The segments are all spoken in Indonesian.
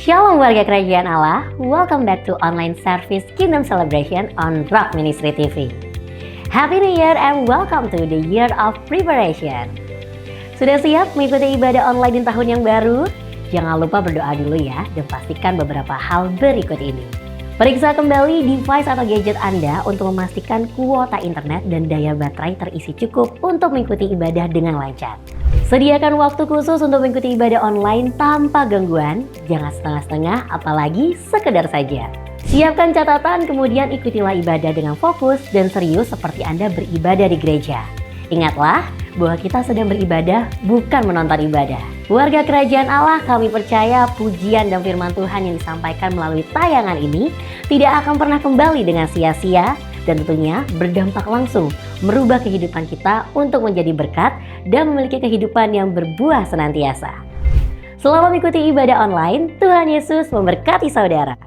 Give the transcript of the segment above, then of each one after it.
Shalom warga kerajaan Allah, welcome back to online service Kingdom Celebration on Rock Ministry TV. Happy New Year and welcome to the Year of Preparation. Sudah siap mengikuti ibadah online di tahun yang baru? Jangan lupa berdoa dulu ya dan pastikan beberapa hal berikut ini. Periksa kembali device atau gadget Anda untuk memastikan kuota internet dan daya baterai terisi cukup untuk mengikuti ibadah dengan lancar. Sediakan waktu khusus untuk mengikuti ibadah online tanpa gangguan, jangan setengah-setengah apalagi sekedar saja. Siapkan catatan kemudian ikutilah ibadah dengan fokus dan serius seperti Anda beribadah di gereja. Ingatlah bahwa kita sedang beribadah bukan menonton ibadah. Warga kerajaan Allah, kami percaya pujian dan firman Tuhan yang disampaikan melalui tayangan ini tidak akan pernah kembali dengan sia-sia dan tentunya berdampak langsung merubah kehidupan kita untuk menjadi berkat dan memiliki kehidupan yang berbuah senantiasa. Selamat mengikuti ibadah online, Tuhan Yesus memberkati saudara.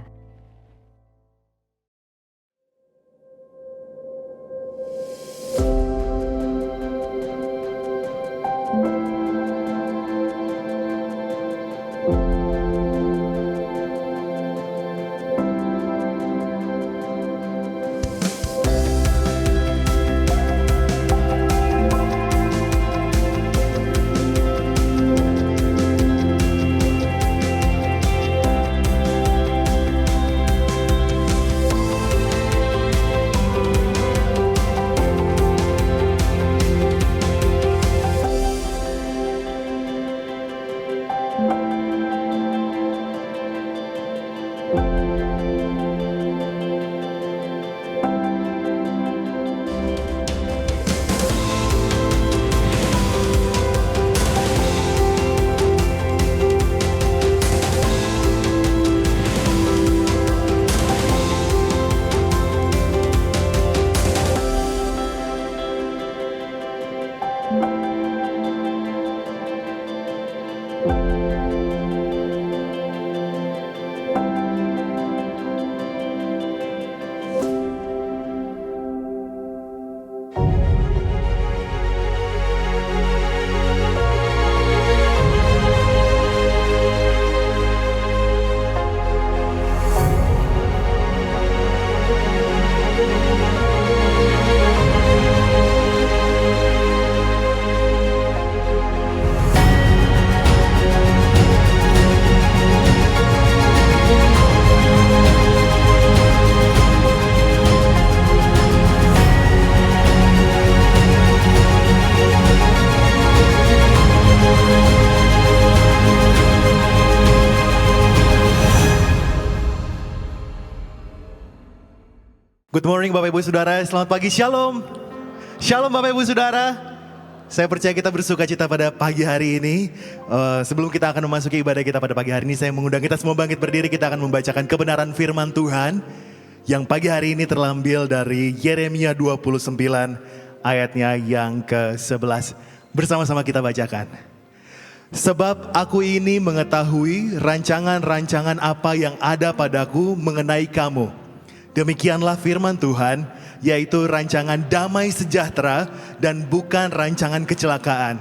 Good morning Bapak Ibu Saudara, selamat pagi, Shalom. Shalom Bapak Ibu Saudara. Saya percaya kita bersuka cita pada pagi hari ini. Sebelum kita akan memasuki ibadah kita pada pagi hari ini, saya mengundang kita semua bangkit berdiri. Kita akan membacakan kebenaran firman Tuhan yang pagi hari ini terambil dari Yeremia 29 ayatnya yang ke-11. Bersama-sama kita bacakan. Sebab aku ini mengetahui rancangan-rancangan apa yang ada padaku mengenai kamu. Demikianlah firman Tuhan, yaitu rancangan damai sejahtera dan bukan rancangan kecelakaan,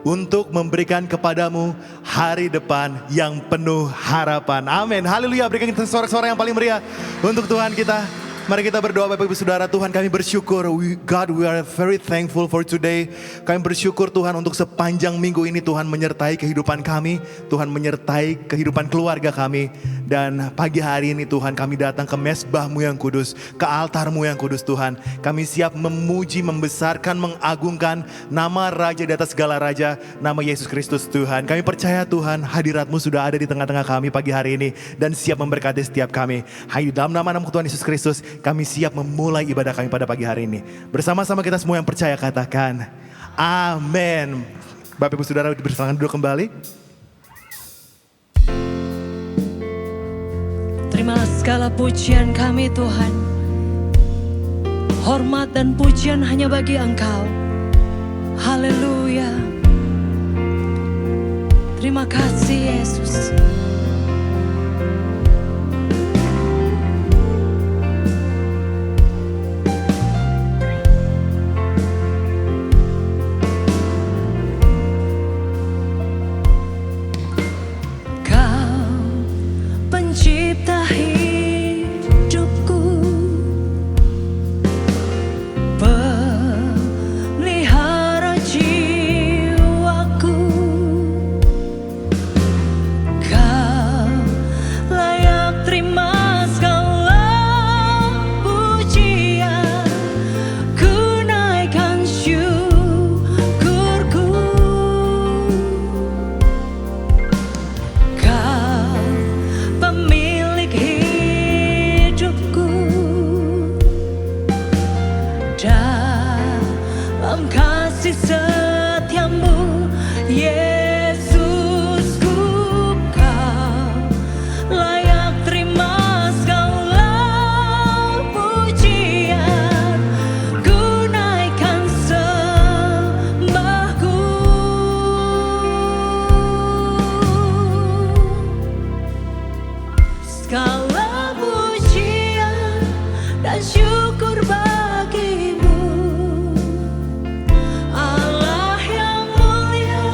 untuk memberikan kepadamu hari depan yang penuh harapan. Amin. Haleluya. Berikan kita suara-suara yang paling meriah untuk Tuhan kita. Mari kita berdoa Bapak Ibu Saudara. Tuhan, kami bersyukur, God, we are very thankful for today. Kami bersyukur Tuhan untuk sepanjang minggu ini Tuhan menyertai kehidupan kami, Tuhan menyertai kehidupan keluarga kami. Dan pagi hari ini Tuhan kami datang ke mezbah-Mu yang kudus, ke altar-Mu yang kudus Tuhan. Kami siap memuji, membesarkan, mengagungkan nama Raja di atas segala Raja, nama Yesus Kristus Tuhan. Kami percaya Tuhan hadirat-Mu sudah ada di tengah-tengah kami pagi hari ini dan siap memberkati setiap kami. Hayu dalam nama Tuhan Yesus Kristus, kami siap memulai ibadah kami pada pagi hari ini. Bersama-sama kita semua yang percaya katakan, amin. Bapak Ibu Saudara bersilakan duduk kembali. Terimalah segala pujian kami Tuhan. Hormat dan pujian hanya bagi Engkau. Haleluya. Terima kasih Yesus. Yesusku, Kau layak terima segala pujian, ku naikkan sembahku. Segala pujian dan syukur bagimu, Allah yang mulia,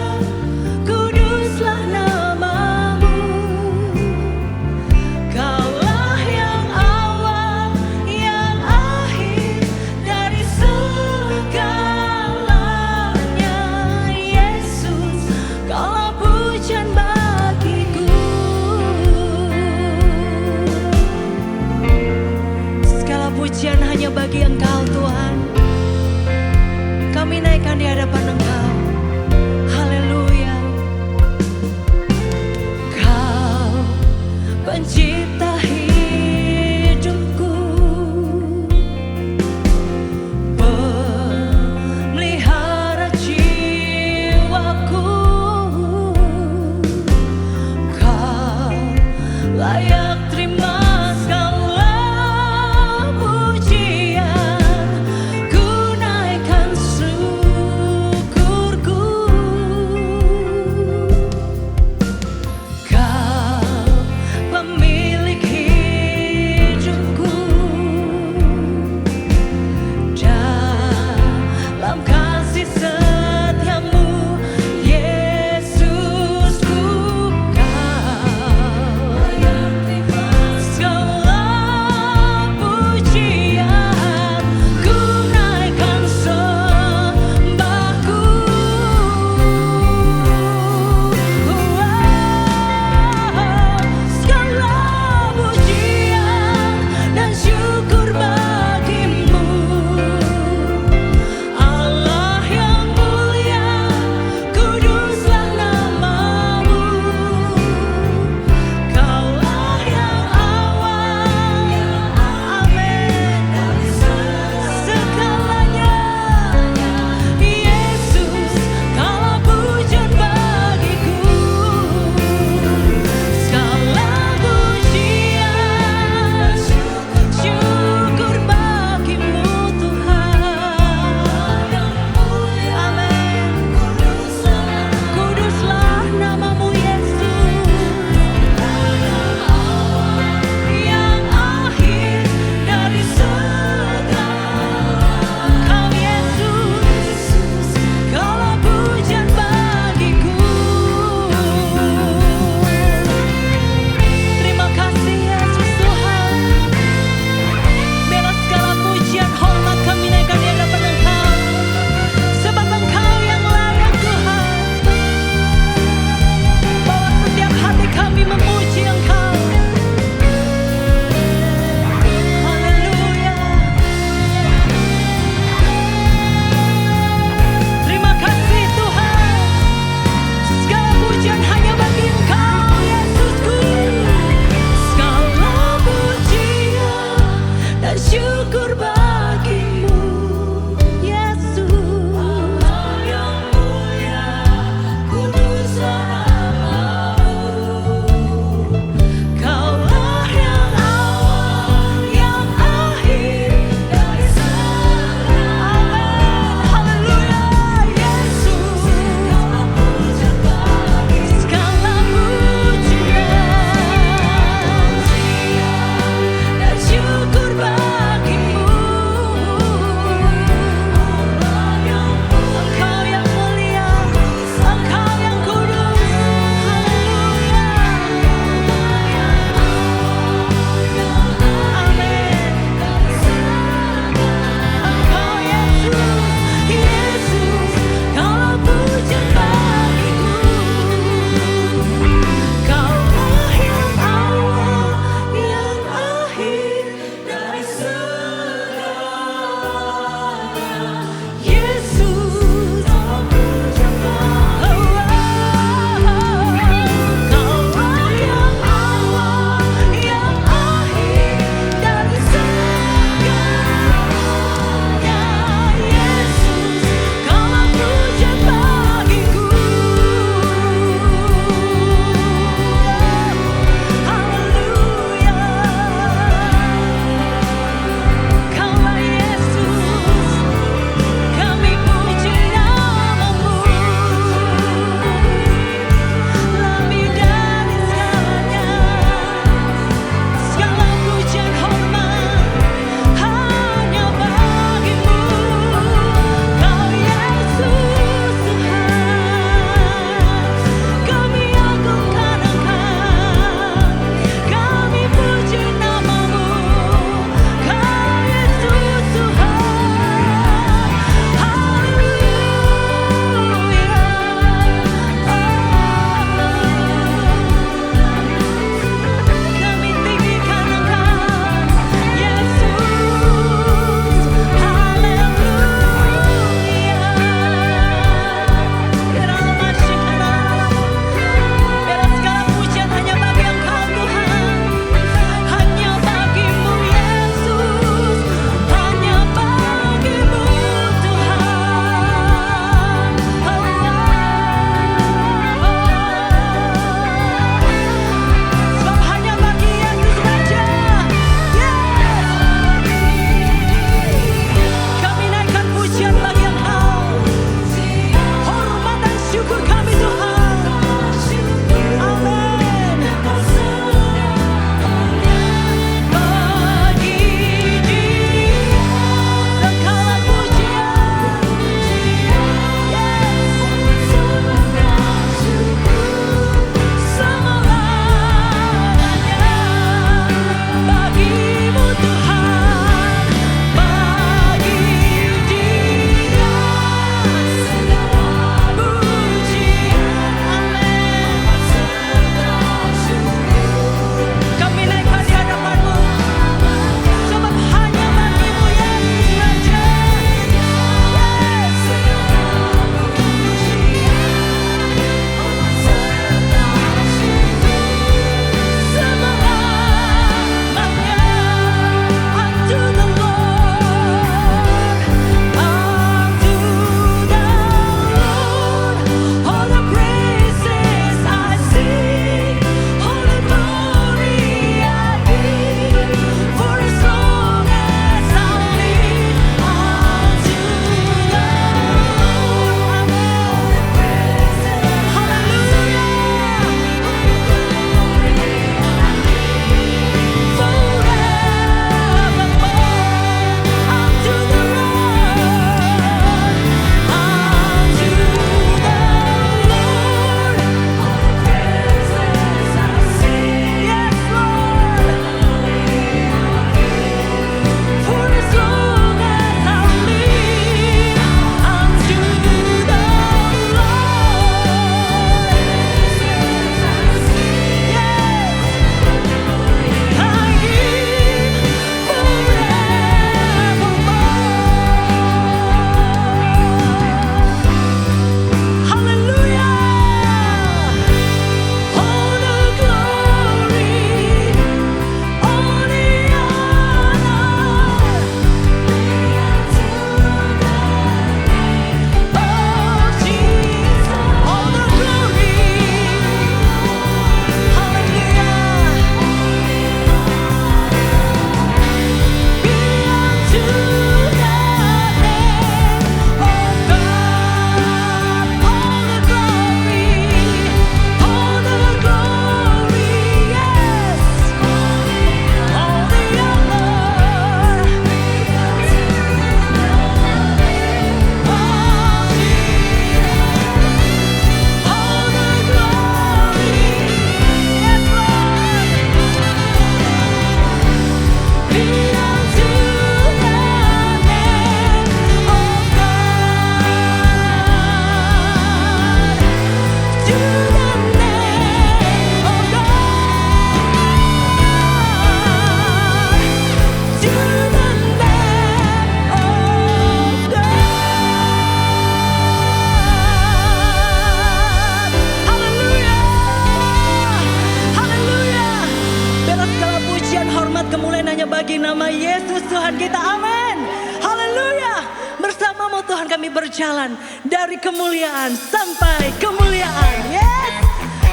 berjalan dari kemuliaan sampai kemuliaan. Yes,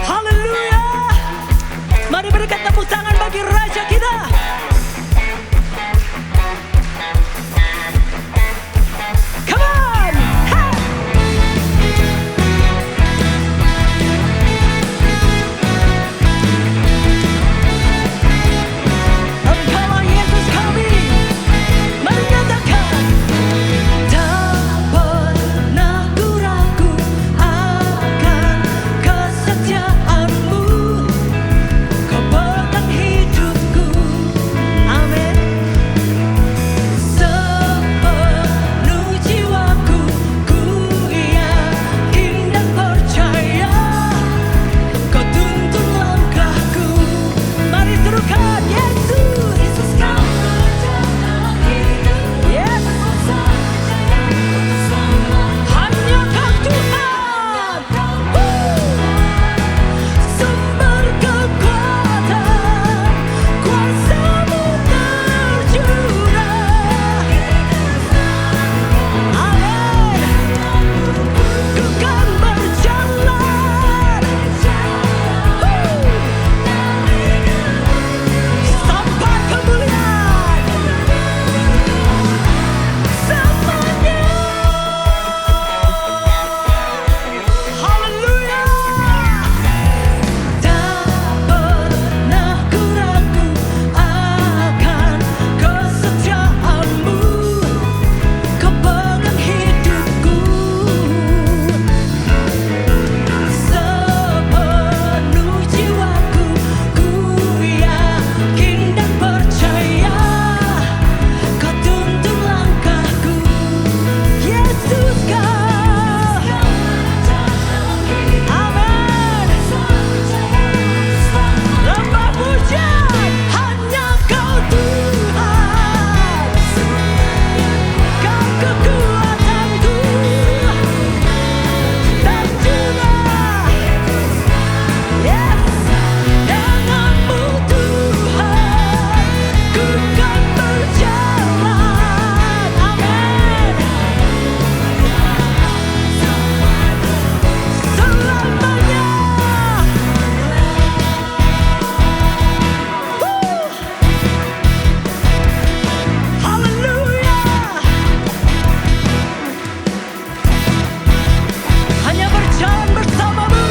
haleluya. Mari berikan tepuk tangan bagi Raja kita. Come on, hey. Engkaulah Yesus kami menyatakan, tak pernah ku ragu akan kesetiaan-Mu. Kau pegang hidupku, amin. Sepenuh jiwaku, ku yakin dan percaya, Kau tuntun langkahku. Mari serukan Yesus, Yesus kau dalam hidupku. Yes, hanya Kau Tuhan. Sumber kekuatan, kuasa-Mu tercurah. Amin. Ku kan berjalan sampai kemuliaan selamanya. Haleluya. Tak pernah ku ragu akan kesetiaan-Mu. Kau pegang hidupku. Sepenuh jiwaku, ku yakin dan percaya, Kau tuntun langkahku. Yesus Kau, amin. Lembah pujian, hanya Kau Tuhan. Kau kekuatanku, tercurah. Yes, denganmu Tuhan, ku kan berjalan. Amin. Selamanya. Haleluya. Hanya berjalan bersama-Mu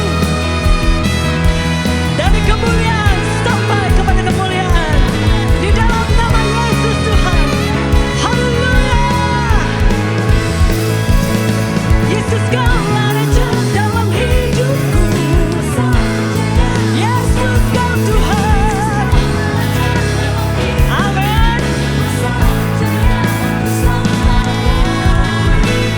dari kemuliaan sampai kepada kemuliaan di dalam nama Yesus Tuhan. Haleluya. Yesus Kau Raja dalam hidupku. Yesus Kau Tuhan. Amin.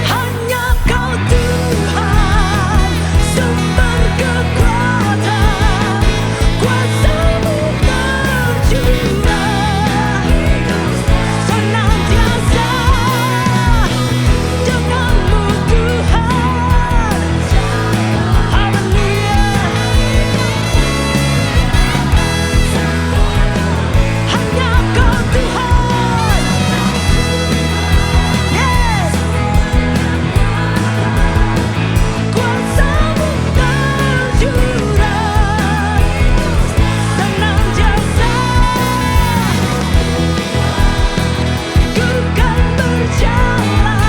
Hanya Kau Tuhan, sumber kekuatan, kuasa-Mu tercurah. Senantiasa denganmu Tuhan. Haleluya. Hanya Kau Tuhan. Yes. Kuasa-Mu tercurah. Senantiasa ku kan berjalan.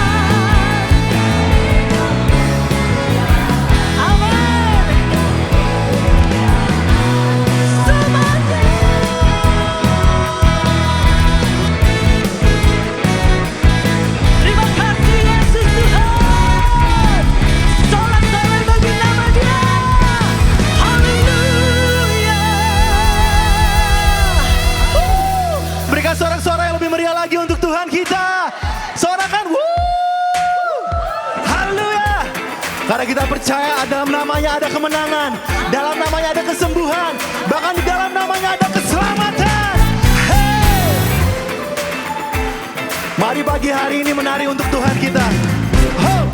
Amin. Selamanya. Terima kasih Yesus Tuhan. Sorak-sorai bagi nama Dia. Haleluya. Berikan sorak-sorai yang lebih meriah lagi untuk Tuhan kita. Sorakan, haleluya. Karena kita percaya dalam namanya ada kemenangan, dalam namanya ada kesembuhan, bahkan di dalam namanya ada keselamatan. Hey! Mari pagi hari ini menari untuk Tuhan kita. Ho!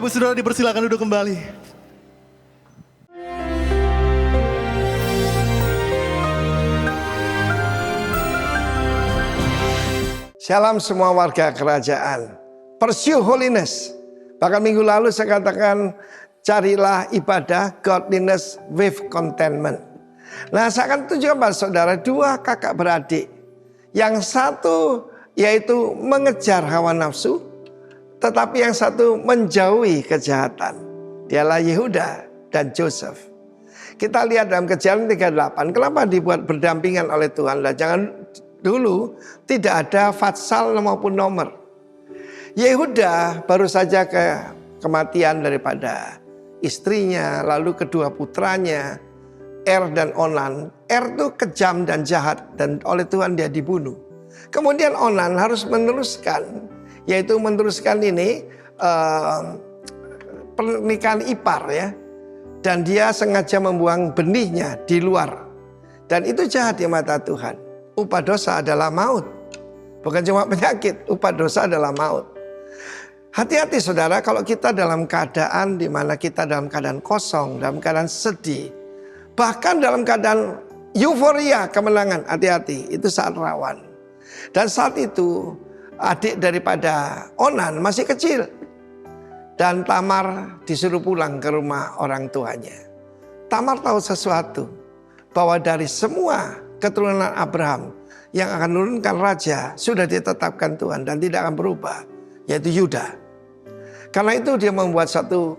Ibu Saudara dipersilakan duduk kembali. Shalom semua warga kerajaan. Pursue holiness. Bahkan minggu lalu saya katakan carilah ibadah godliness with contentment. Nah, saya akan tunjukkan pada saudara dua kakak beradik. Yang satu yaitu mengejar hawa nafsu, tetapi yang satu menjauhi kejahatan. Dialah Yehuda dan Joseph. Kita lihat dalam Kejadian 38, kenapa dibuat berdampingan oleh Tuhan. Dan jangan dulu tidak ada fatsal maupun nomor. Yehuda baru saja kematian daripada istrinya, lalu kedua putranya, Er dan Onan. Er itu kejam dan jahat dan oleh Tuhan dia dibunuh. Kemudian Onan harus meneruskan, yaitu meneruskan ini pernikahan ipar ya. Dan dia sengaja membuang benihnya di luar. Dan itu jahat di mata Tuhan. Upah dosa adalah maut. Bukan cuma penyakit, upah dosa adalah maut. Hati-hati saudara, kalau kita dalam keadaan di mana kita dalam keadaan kosong, dalam keadaan sedih, bahkan dalam keadaan euforia kemenangan, hati-hati, itu saat rawan. Dan saat itu adik daripada Onan masih kecil. Dan Tamar disuruh pulang ke rumah orang tuanya. Tamar tahu sesuatu, bahwa dari semua keturunan Abraham yang akan menurunkan raja sudah ditetapkan Tuhan dan tidak akan berubah, yaitu Yuda. Karena itu dia membuat satu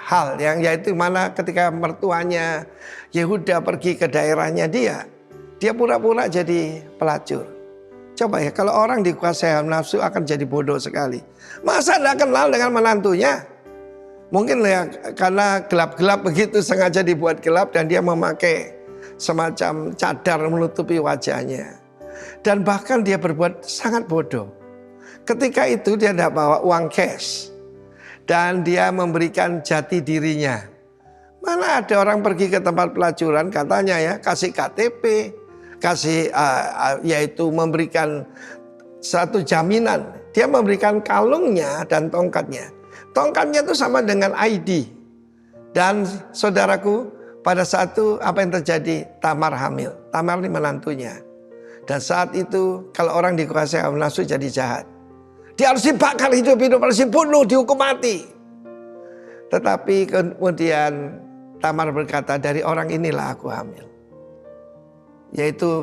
hal yang yaitu mana ketika mertuanya Yehuda pergi ke daerahnya dia pura-pura jadi pelacur. Coba ya, kalau orang dikuasai hawa nafsu akan jadi bodoh sekali. Masa tidak kenal dengan menantunya? Mungkin ya karena gelap-gelap begitu sengaja dibuat gelap dan dia memakai semacam cadar menutupi wajahnya. Dan bahkan dia berbuat sangat bodoh. Ketika itu dia tidak bawa uang cash. Dan dia memberikan jati dirinya. Mana ada orang pergi ke tempat pelacuran katanya ya kasih KTP. Kasih yaitu memberikan satu jaminan. Dia memberikan kalungnya dan tongkatnya. Tongkatnya itu sama dengan ID. Dan saudaraku pada saat itu apa yang terjadi? Tamar hamil. Tamar ini menantunya. Dan saat itu kalau orang dikuasai hawa nafsu jadi jahat. Dia harus dibakar hidup-hidup, harus dibunuh, dihukum mati. Tetapi kemudian Tamar berkata, dari orang inilah aku hamil. Yaitu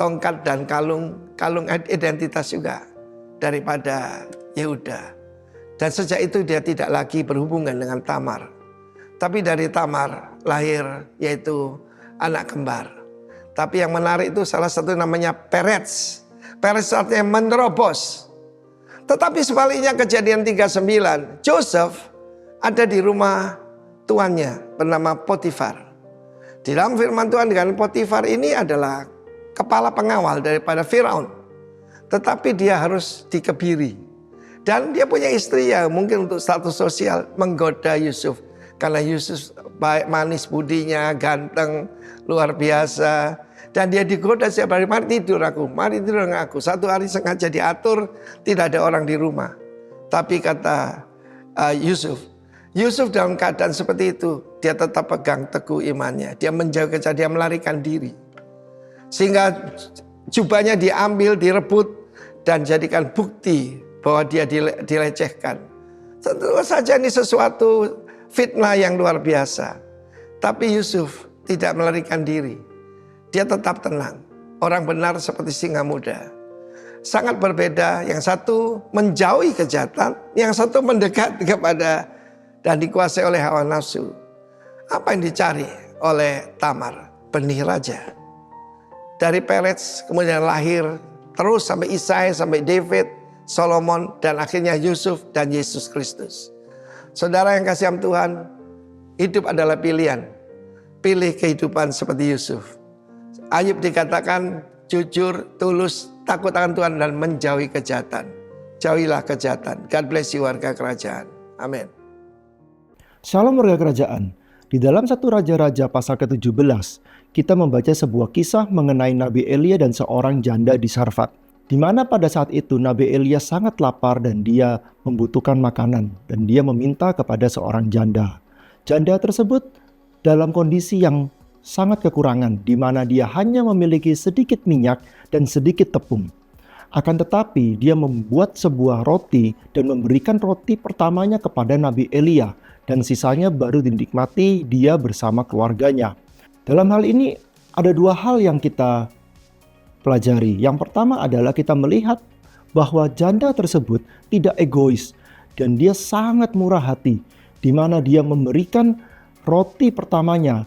tongkat dan kalung identitas juga daripada Yehuda. Dan sejak itu dia tidak lagi berhubungan dengan Tamar. Tapi dari Tamar lahir yaitu anak kembar. Tapi yang menarik itu salah satu namanya Perez. Perez artinya menerobos. Tetapi sebaliknya Kejadian 39, Joseph ada di rumah tuannya bernama Potifar. Di dalam firman Tuhan dengan Potifar ini adalah kepala pengawal daripada Firaun. Tetapi dia harus dikebiri. Dan dia punya istri ya mungkin untuk status sosial menggoda Yusuf. Karena Yusuf baik manis budinya, ganteng, luar biasa. Dan dia digoda setiap hari, mari tidur dengan aku. Satu hari sengaja diatur, tidak ada orang di rumah. Tapi kata Yusuf dalam keadaan seperti itu, dia tetap pegang teguh imannya. Dia menjauh kejahatan, dia melarikan diri. Sehingga jubahnya diambil, direbut, dan jadikan bukti bahwa dia dilecehkan. Tentu saja ini sesuatu fitnah yang luar biasa. Tapi Yusuf tidak melarikan diri. Dia tetap tenang. Orang benar seperti singa muda. Sangat berbeda. Yang satu menjauhi kejahatan. Yang satu mendekat kepada dan dikuasai oleh hawa nafsu. Apa yang dicari oleh Tamar? Benih raja. Dari Perez kemudian lahir. Terus sampai Isai, sampai David, Solomon, dan akhirnya Yusuf dan Yesus Kristus. Saudara yang kasih Tuhan, hidup adalah pilihan. Pilih kehidupan seperti Yusuf. Ayub dikatakan jujur, tulus, takut akan Tuhan dan menjauhi kejahatan. Jauhilah kejahatan. God bless you warga kerajaan. Amin. Shalom warga kerajaan. Di dalam 1 Raja-Raja pasal ke-17, kita membaca sebuah kisah mengenai Nabi Elia dan seorang janda di Sarfat. Di mana pada saat itu Nabi Elia sangat lapar dan dia membutuhkan makanan. Dan dia meminta kepada seorang janda. Janda tersebut dalam kondisi yang sangat kekurangan, di mana dia hanya memiliki sedikit minyak dan sedikit tepung. Akan tetapi dia membuat sebuah roti dan memberikan roti pertamanya kepada Nabi Elia. Dan sisanya baru dinikmati dia bersama keluarganya. Dalam hal ini ada dua hal yang kita pelajari. Yang pertama adalah kita melihat bahwa janda tersebut tidak egois dan dia sangat murah hati, di mana dia memberikan roti pertamanya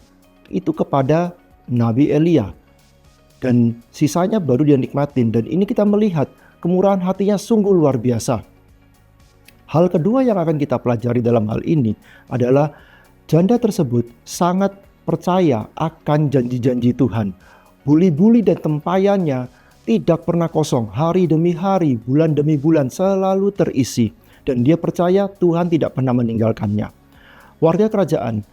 itu kepada Nabi Elia dan sisanya baru dia nikmatin. Dan ini kita melihat kemurahan hatinya sungguh luar biasa. Hal kedua yang akan kita pelajari dalam hal ini adalah janda tersebut sangat percaya akan janji-janji Tuhan. Buli-buli dan tempayannya tidak pernah kosong. Hari demi hari, bulan demi bulan selalu terisi. Dan dia percaya Tuhan tidak pernah meninggalkannya. Warga kerajaan,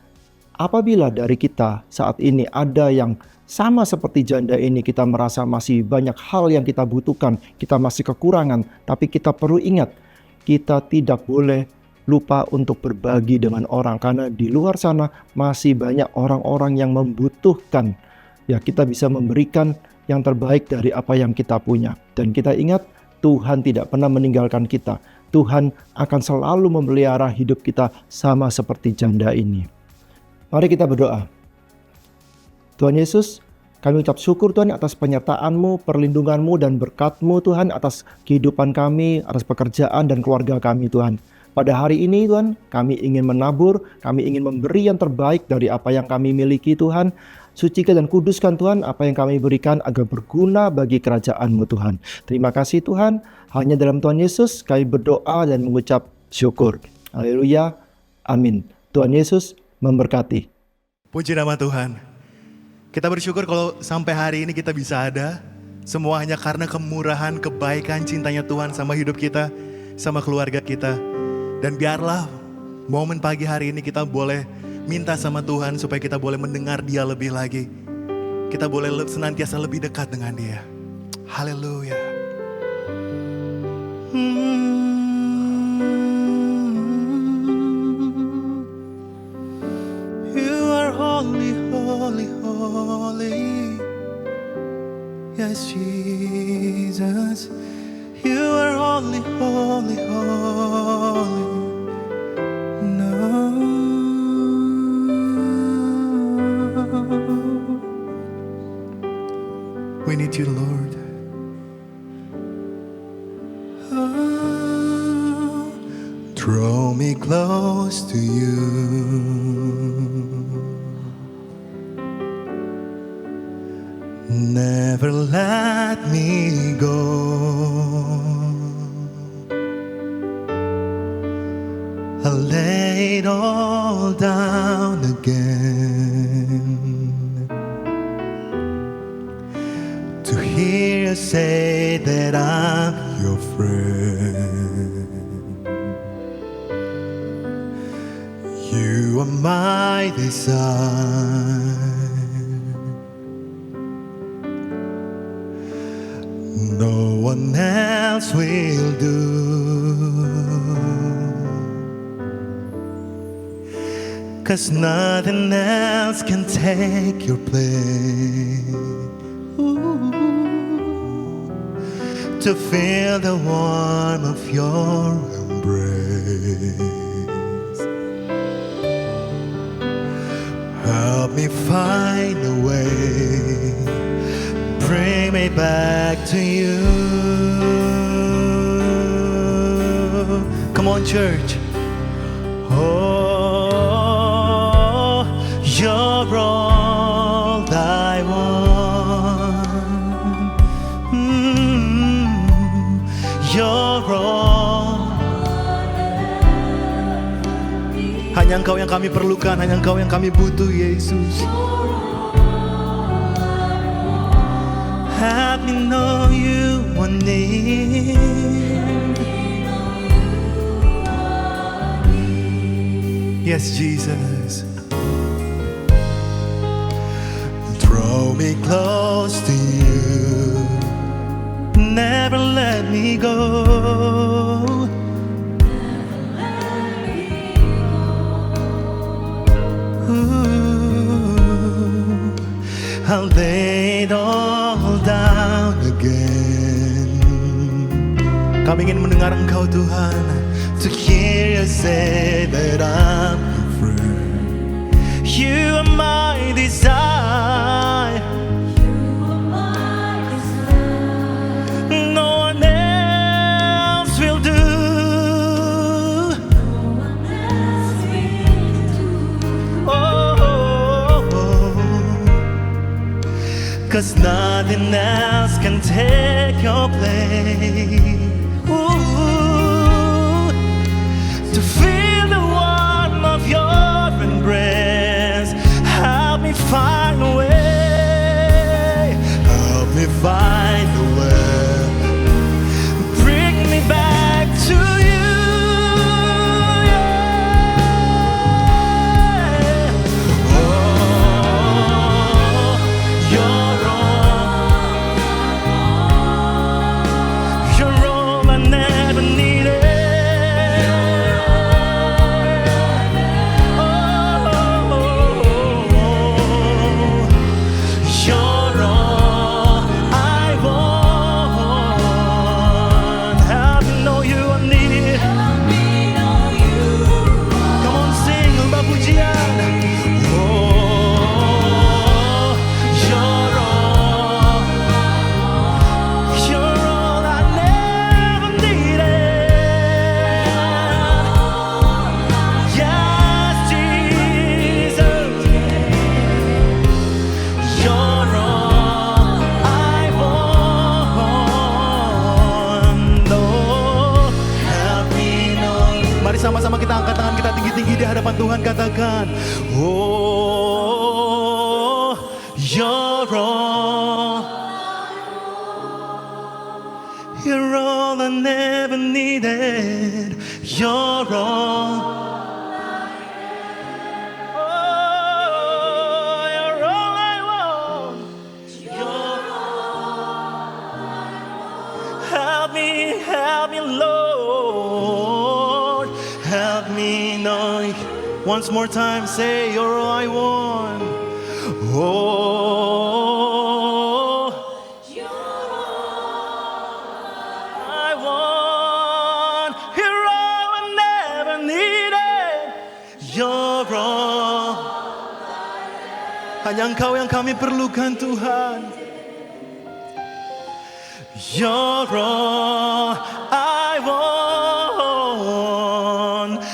apabila dari kita saat ini ada yang sama seperti janda ini, kita merasa masih banyak hal yang kita butuhkan, kita masih kekurangan, tapi kita perlu ingat, kita tidak boleh lupa untuk berbagi dengan orang, karena di luar sana masih banyak orang-orang yang membutuhkan. Ya, kita bisa memberikan yang terbaik dari apa yang kita punya. Dan kita ingat, Tuhan tidak pernah meninggalkan kita. Tuhan akan selalu memelihara hidup kita sama seperti janda ini. Mari kita berdoa. Tuhan Yesus, kami ucap syukur Tuhan atas penyertaan-Mu, perlindungan-Mu, dan berkat-Mu Tuhan atas kehidupan kami, atas pekerjaan dan keluarga kami Tuhan. Pada hari ini Tuhan, kami ingin menabur, kami ingin memberi yang terbaik dari apa yang kami miliki Tuhan. Sucikan dan kuduskan Tuhan apa yang kami berikan agar berguna bagi kerajaan-Mu Tuhan. Terima kasih Tuhan, hanya dalam Tuhan Yesus kami berdoa dan mengucap syukur. Haleluya, amin. Tuhan Yesus memberkati. Puji nama Tuhan. Kita bersyukur kalau sampai hari ini kita bisa ada. Semua hanya karena kemurahan, kebaikan, cintanya Tuhan sama hidup kita, sama keluarga kita. Dan biarlah momen pagi hari ini kita boleh minta sama Tuhan supaya kita boleh mendengar Dia lebih lagi. Kita boleh senantiasa lebih dekat dengan Dia. Haleluya. You are holy, holy, holy. Yes, Jesus. You are holy, holy, holy. No. We need you, Lord. Oh, draw me close to you. Never let me go. I lay it all down again. To hear you say that I'm your friend. You are my desire. No one else will do. Cause nothing else can take your place. To feel the warmth of your embrace. Help me find a way, bring me back to you. Come on, church. Oh, you're all I want. You're all. Hanya Engkau yang kami perlukan, hanya Engkau yang kami butuh, Yesus. Help me know you one day. Yes, Jesus. Draw me close to you. Never me go. Ooh, I'll lay it all down again. Kami ingin mendengar Engkau Tuhan, to hear you say that I'm your friend. You are my desire. No one else will do. Oh, 'cause nothing else can take your place. Ooh, to feel the warmth of your embrace, help me find a way, help me find a way, bring me back to you. Yeah. Oh, you're all I never needed. You're all I want. Help me know you are near. Come on, sing lembah pujian. Oh, you're all I never needed. Yes, Jesus. You're all I want. Oh, help me know. Mari sama-sama kita angkat tangan kita tinggi-tinggi di hadapan Tuhan, katakan, oh, you're all I never needed. You're all. Oh, you're all I want. Help me, Lord. Help me know. Once more time, say, you're all I want. Oh, I want. You're all I never needed. You're all. Hanya Engkau yang kami perlukan, Tuhan. You're all I want.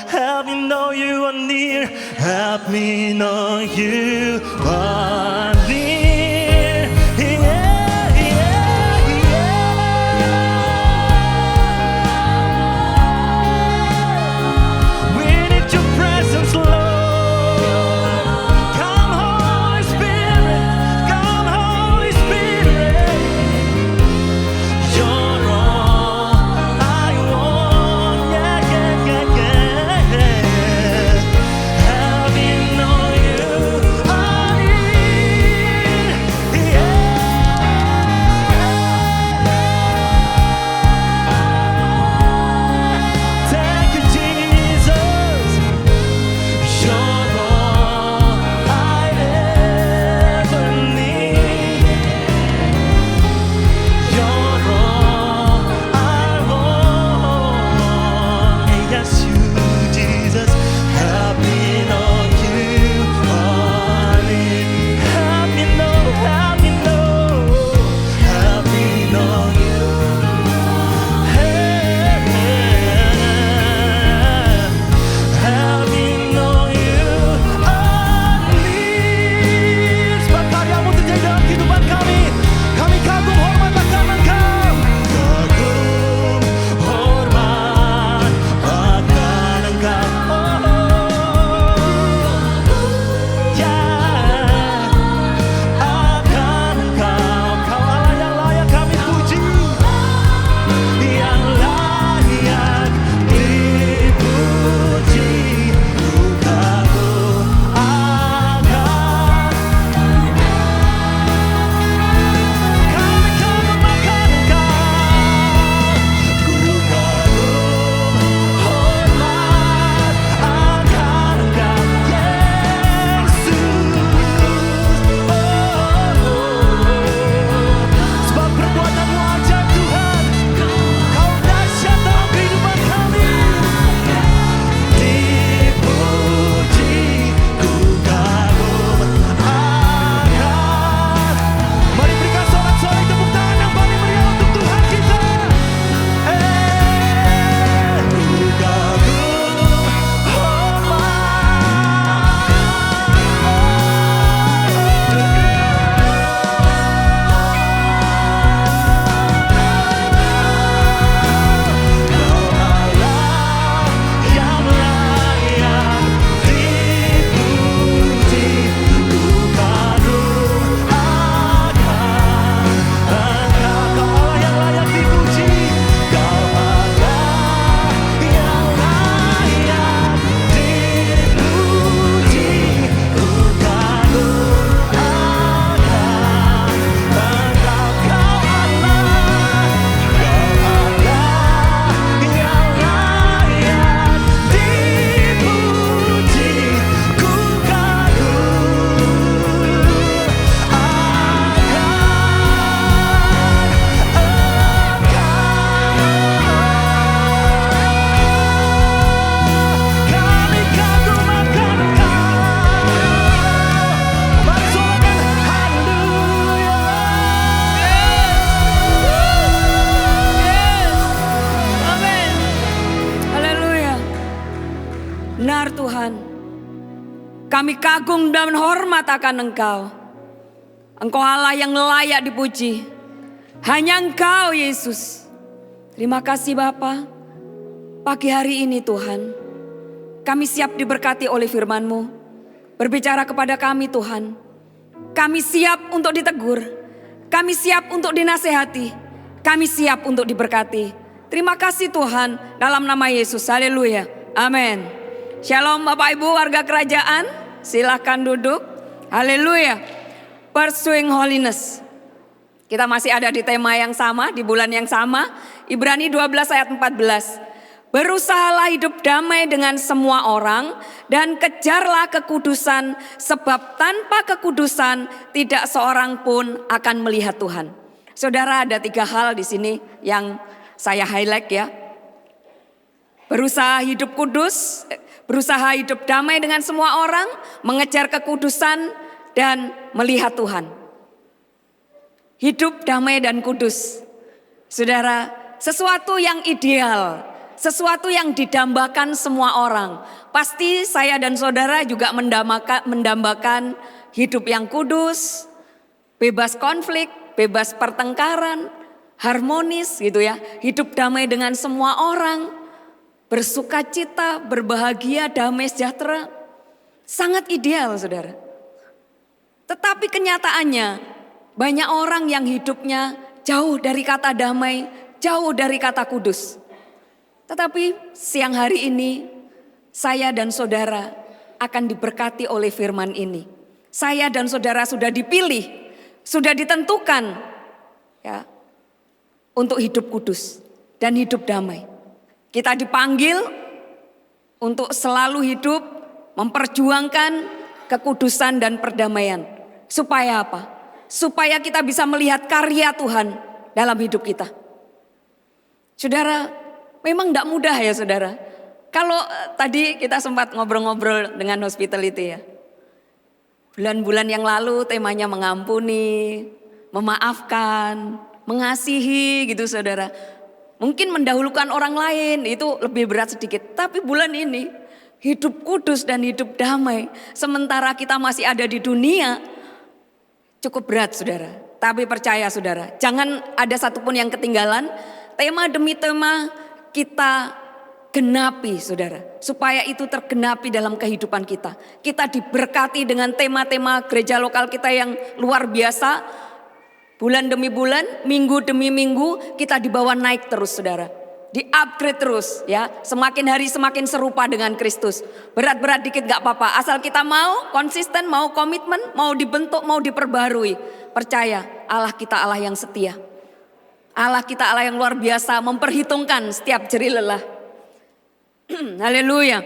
Help me know you are near. Help me know you are near. Yeah, yeah, yeah. We need your presence, Lord. Come, Holy Spirit. Come, Holy Spirit. You're all I want. Yeah, yeah, yeah, yeah. Help me know you Kami kagum dan hormat akan Engkau. Engkau Allah yang layak dipuji. Hanya Engkau Yesus. Terima kasih Bapa. Pagi hari ini Tuhan, kami siap diberkati oleh firman-Mu. Berbicara kepada kami Tuhan. Kami siap untuk ditegur. Kami siap untuk dinasehati. Kami siap untuk diberkati. Terima kasih Tuhan, dalam nama Yesus. Haleluya. Amin. Shalom Bapak Ibu warga kerajaan. Silakan duduk. Haleluya. Pursuing holiness. Kita masih ada di tema yang sama, di bulan yang sama. Ibrani 12 ayat 14. Berusahalah hidup damai dengan semua orang dan kejarlah kekudusan, sebab tanpa kekudusan tidak seorang pun akan melihat Tuhan. Saudara, ada 3 hal di sini yang saya highlight ya. Berusaha hidup kudus, berusaha hidup damai dengan semua orang, mengejar kekudusan dan melihat Tuhan. Hidup damai dan kudus. Saudara, sesuatu yang ideal, sesuatu yang didambakan semua orang. Pasti saya dan saudara juga mendambakan hidup yang kudus, bebas konflik, bebas pertengkaran, harmonis gitu ya. Hidup damai dengan semua orang, bersukacita, berbahagia, damai sejahtera. Sangat ideal saudara. Tetapi kenyataannya banyak orang yang hidupnya jauh dari kata damai, jauh dari kata kudus. Tetapi siang hari ini saya dan saudara akan diberkati oleh firman ini. Saya dan saudara sudah dipilih, sudah ditentukan ya, untuk hidup kudus dan hidup damai. Kita dipanggil untuk selalu hidup memperjuangkan kekudusan dan perdamaian. Supaya apa? Supaya kita bisa melihat karya Tuhan dalam hidup kita. Saudara, memang tidak mudah ya saudara. Kalau tadi kita sempat ngobrol-ngobrol dengan hospitality ya. Bulan-bulan yang lalu temanya mengampuni, memaafkan, mengasihi gitu saudara. Mungkin mendahulukan orang lain itu lebih berat sedikit. Tapi bulan ini hidup kudus dan hidup damai. Sementara kita masih ada di dunia cukup berat saudara. Tapi percaya saudara, jangan ada satupun yang ketinggalan. Tema demi tema kita genapi saudara. Supaya itu tergenapi dalam kehidupan kita. Kita diberkati dengan tema-tema gereja lokal kita yang luar biasa. Bulan demi bulan, minggu demi minggu kita dibawa naik terus saudara. Di-upgrade terus ya. Semakin hari semakin serupa dengan Kristus. Berat-berat dikit gak apa-apa. Asal kita mau konsisten, mau komitmen, mau dibentuk, mau diperbarui. Percaya Allah kita Allah yang setia. Allah kita Allah yang luar biasa, memperhitungkan setiap jeri lelah. Haleluya.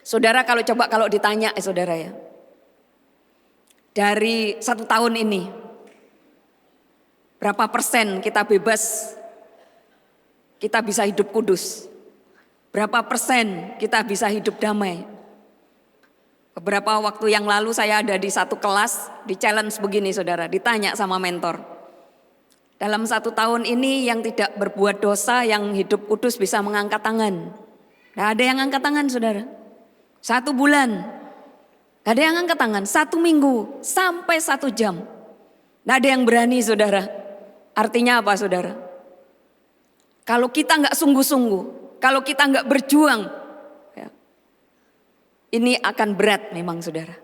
Saudara kalau ditanya saudara ya. Dari 1 tahun ini, berapa persen kita bebas, kita bisa hidup kudus? Berapa persen kita bisa hidup damai? Beberapa waktu yang lalu saya ada di satu kelas, di challenge begini saudara, ditanya sama mentor. Dalam 1 tahun ini yang tidak berbuat dosa, yang hidup kudus bisa mengangkat tangan. Gak ada yang angkat tangan saudara. 1 bulan, gak ada yang angkat tangan. 1 minggu sampai 1 jam. Gak ada yang berani saudara. Artinya apa saudara? Kalau kita nggak sungguh-sungguh, kalau kita nggak berjuang, ya, ini akan berat memang saudara.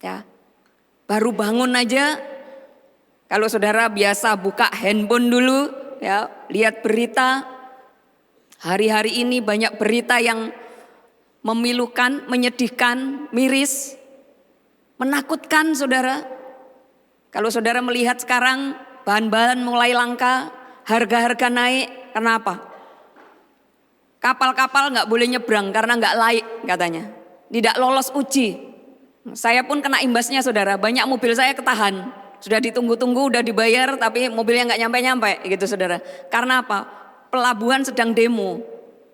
Ya, baru bangun aja, kalau saudara biasa buka handphone dulu, ya, lihat berita. Hari-hari ini banyak berita yang memilukan, menyedihkan, miris, menakutkan saudara. Kalau saudara melihat sekarang bahan-bahan mulai langka, harga-harga naik. Kenapa? Kapal-kapal nggak boleh nyebrang karena nggak laik katanya. Tidak lolos uji. Saya pun kena imbasnya saudara. Banyak mobil saya ketahan. Sudah ditunggu-tunggu, udah dibayar tapi mobilnya nggak nyampe-nyampe gitu saudara. Karena apa? Pelabuhan sedang demo.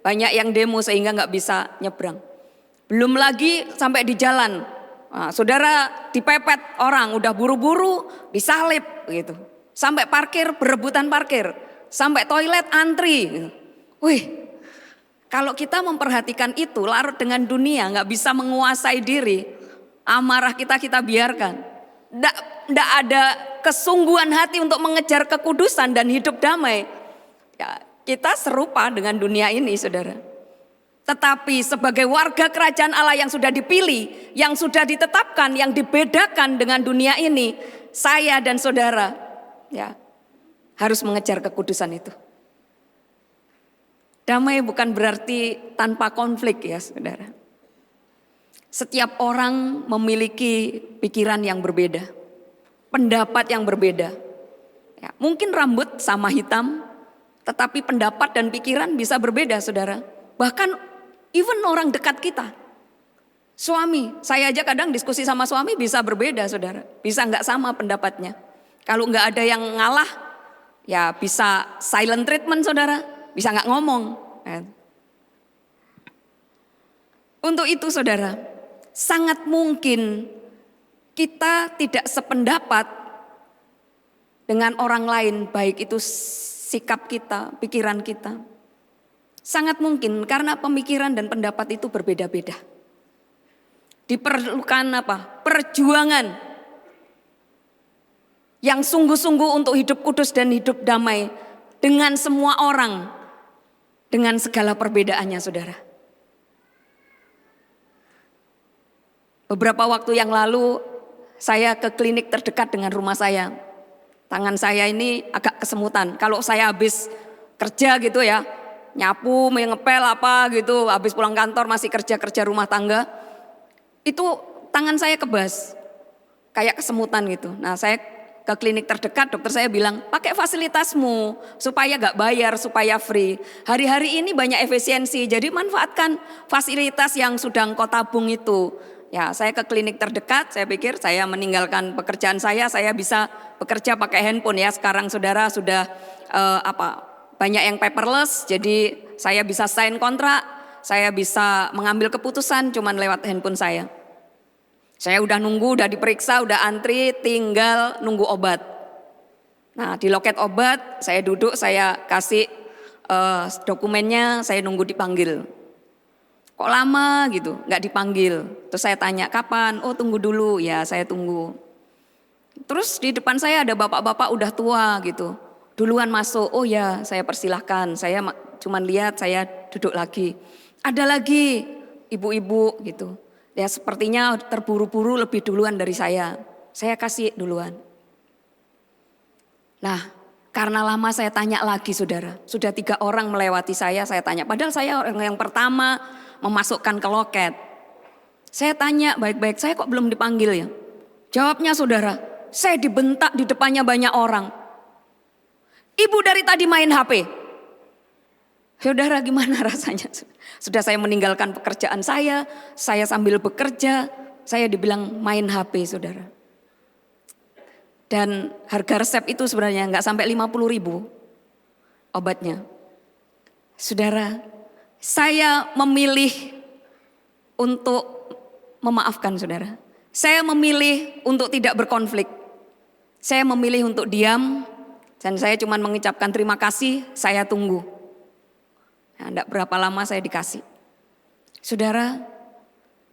Banyak yang demo sehingga nggak bisa nyebrang. Belum lagi sampai di jalan. Nah, saudara dipepet orang, udah buru-buru, disalip gitu. Sampai parkir, berebutan parkir. Sampai toilet antri. Wih, kalau kita memperhatikan itu, larut dengan dunia, gak bisa menguasai diri. Amarah kita biarkan. Tidak ada kesungguhan hati untuk mengejar kekudusan dan hidup damai. Ya, kita serupa dengan dunia ini, saudara. Tetapi sebagai warga kerajaan Allah yang sudah dipilih, yang sudah ditetapkan, yang dibedakan dengan dunia ini, saya dan saudara ya harus mengejar kekudusan itu. Damai bukan berarti tanpa konflik ya, saudara. Setiap orang memiliki pikiran yang berbeda, pendapat yang berbeda. Ya, mungkin rambut sama hitam, tetapi pendapat dan pikiran bisa berbeda, saudara. Bahkan even orang dekat kita. Suami, saya aja kadang diskusi sama suami bisa berbeda, saudara. Bisa nggak sama pendapatnya. Kalau nggak ada yang ngalah, ya bisa silent treatment, saudara. Bisa nggak ngomong. Untuk itu, saudara, sangat mungkin kita tidak sependapat dengan orang lain, baik itu sikap kita, pikiran kita. Sangat mungkin karena pemikiran dan pendapat itu berbeda-beda. Diperlukan apa? Perjuangan yang sungguh-sungguh untuk hidup kudus dan hidup damai dengan semua orang, dengan segala perbedaannya, saudara. Beberapa waktu yang lalu saya ke klinik terdekat dengan rumah saya. Tangan saya ini agak kesemutan. Kalau saya habis kerja gitu ya, nyapu, ngepel apa gitu, habis pulang kantor masih kerja rumah tangga, itu tangan saya kebas, kayak kesemutan gitu. Nah saya ke klinik terdekat, dokter saya bilang pakai fasilitasmu supaya gak bayar, supaya free. Hari-hari ini banyak efisiensi, jadi manfaatkan fasilitas yang sudah engkau tabung itu. Ya, saya ke klinik terdekat, saya pikir saya meninggalkan pekerjaan saya bisa bekerja pakai handphone ya. Sekarang saudara sudah banyak yang paperless, jadi saya bisa sign kontrak, saya bisa mengambil keputusan cuman lewat handphone saya. Saya udah nunggu, udah diperiksa, udah antri, tinggal nunggu obat. Nah di loket obat, saya duduk, saya kasih dokumennya, saya nunggu dipanggil. Kok lama gitu, nggak dipanggil. Terus saya tanya kapan? Oh tunggu dulu, ya saya tunggu. Terus di depan saya ada bapak-bapak udah tua gitu. Duluan masuk, oh ya saya persilahkan. Saya cuman lihat, saya duduk lagi. Ada lagi ibu-ibu gitu. Ya sepertinya terburu-buru lebih duluan dari saya. Saya kasih duluan. Nah karena lama saya tanya lagi, saudara. Sudah 3 orang melewati saya tanya. Padahal saya orang yang pertama memasukkan ke loket. Saya tanya baik-baik, saya kok belum dipanggil ya? Jawabnya saudara, saya dibentak di depannya banyak orang. Ibu dari tadi main HP. Saudara gimana rasanya? Sudah saya meninggalkan pekerjaan saya sambil bekerja, saya dibilang main HP, saudara. Dan harga resep itu sebenarnya nggak sampai 50.000 obatnya. Saudara, saya memilih untuk memaafkan, saudara. Saya memilih untuk tidak berkonflik. Saya memilih untuk diam dan saya cuma mengucapkan terima kasih, saya tunggu. Nah, enggak berapa lama saya dikasih. Saudara,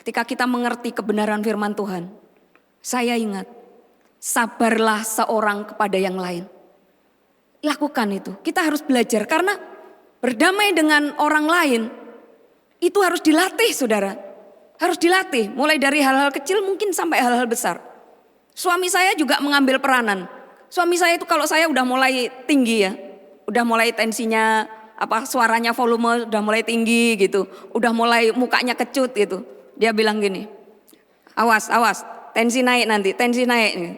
ketika kita mengerti kebenaran firman Tuhan, saya ingat, sabarlah seorang kepada yang lain. Lakukan itu, kita harus belajar karena berdamai dengan orang lain itu harus dilatih, saudara. Harus dilatih, mulai dari hal-hal kecil mungkin sampai hal-hal besar. Suami saya juga mengambil peranan. Suami saya itu kalau saya udah mulai tinggi ya, udah mulai tensinya, suaranya volume udah mulai tinggi gitu, udah mulai mukanya kecut gitu. Dia bilang gini, awas, tensi naik nanti, tensi naik.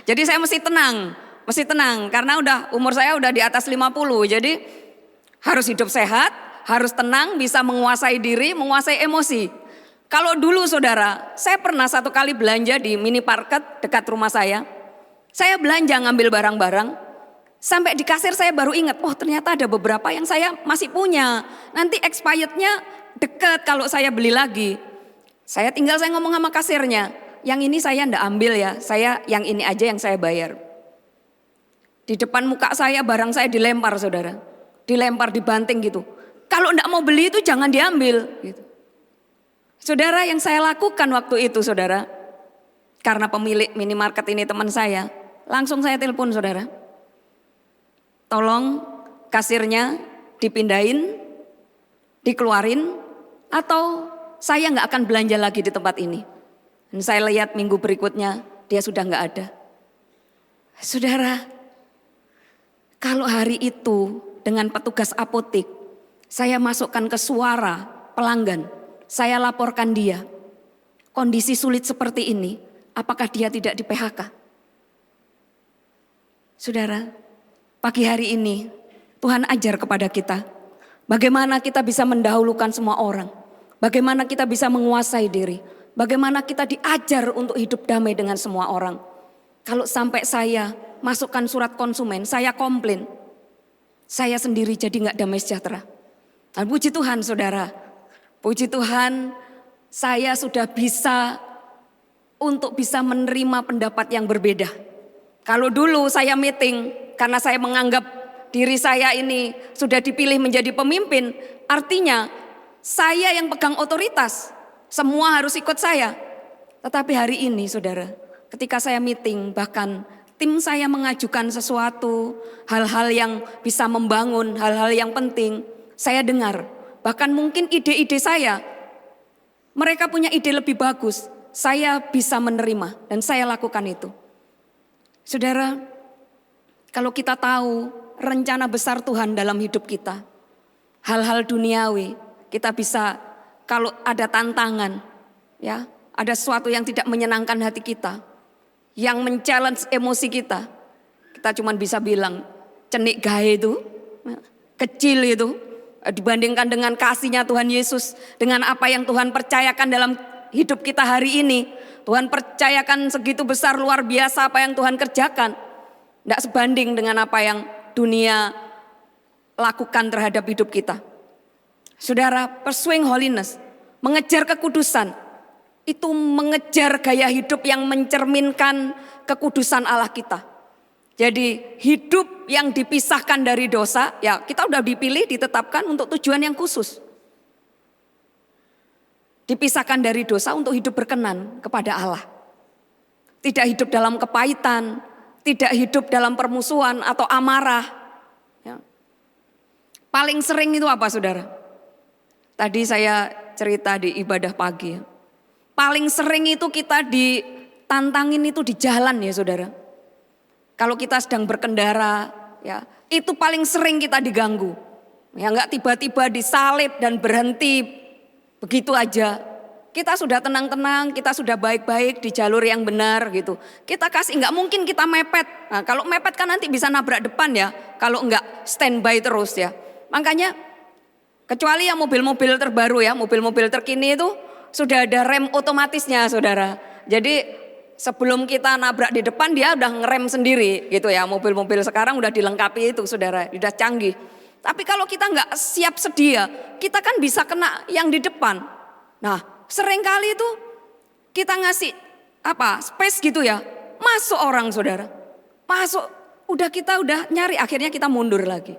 Jadi saya mesti tenang karena umur saya udah di atas 50, jadi harus hidup sehat, harus tenang, bisa menguasai diri, menguasai emosi. Kalau dulu saudara, saya pernah satu kali belanja di minimarket dekat rumah saya. Saya belanja ngambil barang-barang, sampai di kasir saya baru ingat, oh ternyata ada beberapa yang saya masih punya. Nanti expirednya deket kalau saya beli lagi. Saya ngomong sama kasirnya, yang ini saya ndak ambil ya, saya yang ini aja yang saya bayar. Di depan muka saya barang saya dilempar, saudara. Dilempar, dibanting gitu. Kalau enggak mau beli itu jangan diambil gitu. Saudara, yang saya lakukan waktu itu saudara, karena pemilik minimarket ini teman saya, langsung saya telepon saudara. Tolong kasirnya dipindahin, dikeluarin, atau saya nggak akan belanja lagi di tempat ini. Dan saya lihat minggu berikutnya dia sudah nggak ada. Saudara, kalau hari itu dengan petugas apotek, saya masukkan ke suara pelanggan, saya laporkan dia, kondisi sulit seperti ini, apakah dia tidak di PHK? Saudara, pagi hari ini Tuhan ajar kepada kita, bagaimana kita bisa mendahulukan semua orang, bagaimana kita bisa menguasai diri, bagaimana kita diajar untuk hidup damai dengan semua orang. Kalau sampai saya masukkan surat konsumen, saya komplain, saya sendiri jadi nggak damai sejahtera. Dan puji Tuhan saudara, puji Tuhan saya sudah bisa untuk bisa menerima pendapat yang berbeda. Kalau dulu saya meeting karena saya menganggap diri saya ini sudah dipilih menjadi pemimpin, artinya saya yang pegang otoritas, semua harus ikut saya. Tetapi hari ini saudara, ketika saya meeting bahkan tim saya mengajukan sesuatu, hal-hal yang bisa membangun, hal-hal yang penting, saya dengar. Bahkan mungkin ide-ide saya, mereka punya ide lebih bagus, saya bisa menerima dan saya lakukan itu. Saudara, kalau kita tahu rencana besar Tuhan dalam hidup kita, hal-hal duniawi, kita bisa kalau ada tantangan, ya, ada sesuatu yang tidak menyenangkan hati kita, yang men-challenge emosi kita cuma bisa bilang cenik gae itu, kecil itu, dibandingkan dengan kasihnya Tuhan Yesus, dengan apa yang Tuhan percayakan dalam hidup kita hari ini. Tuhan percayakan segitu besar luar biasa apa yang Tuhan kerjakan. Tidak sebanding dengan apa yang dunia lakukan terhadap hidup kita. Saudara, pursuing holiness, mengejar kekudusan, itu mengejar gaya hidup yang mencerminkan kekudusan Allah kita. Jadi hidup yang dipisahkan dari dosa, ya kita udah dipilih, ditetapkan untuk tujuan yang khusus. Dipisahkan dari dosa untuk hidup berkenan kepada Allah. Tidak hidup dalam kepahitan, tidak hidup dalam permusuhan atau amarah. Ya. Paling sering itu apa saudara? Tadi saya cerita di ibadah pagi. Paling sering itu kita ditantangin itu di jalan ya saudara. Kalau kita sedang berkendara, ya itu paling sering kita diganggu. Ya enggak tiba-tiba disalib dan berhenti begitu aja. Kita sudah tenang-tenang, kita sudah baik-baik di jalur yang benar gitu. Kita kasih, enggak mungkin kita mepet. Nah, kalau mepet kan nanti bisa nabrak depan ya. Kalau enggak standby terus ya. Makanya kecuali yang mobil-mobil terbaru ya, mobil-mobil terkini itu sudah ada rem otomatisnya saudara. Jadi sebelum kita nabrak di depan dia udah ngerem sendiri gitu ya. Mobil-mobil sekarang udah dilengkapi itu saudara, udah canggih. Tapi kalau kita nggak siap sedia, kita kan bisa kena yang di depan. Nah seringkali itu kita ngasih space gitu ya, masuk orang saudara. Masuk, kita udah nyari, akhirnya kita mundur lagi.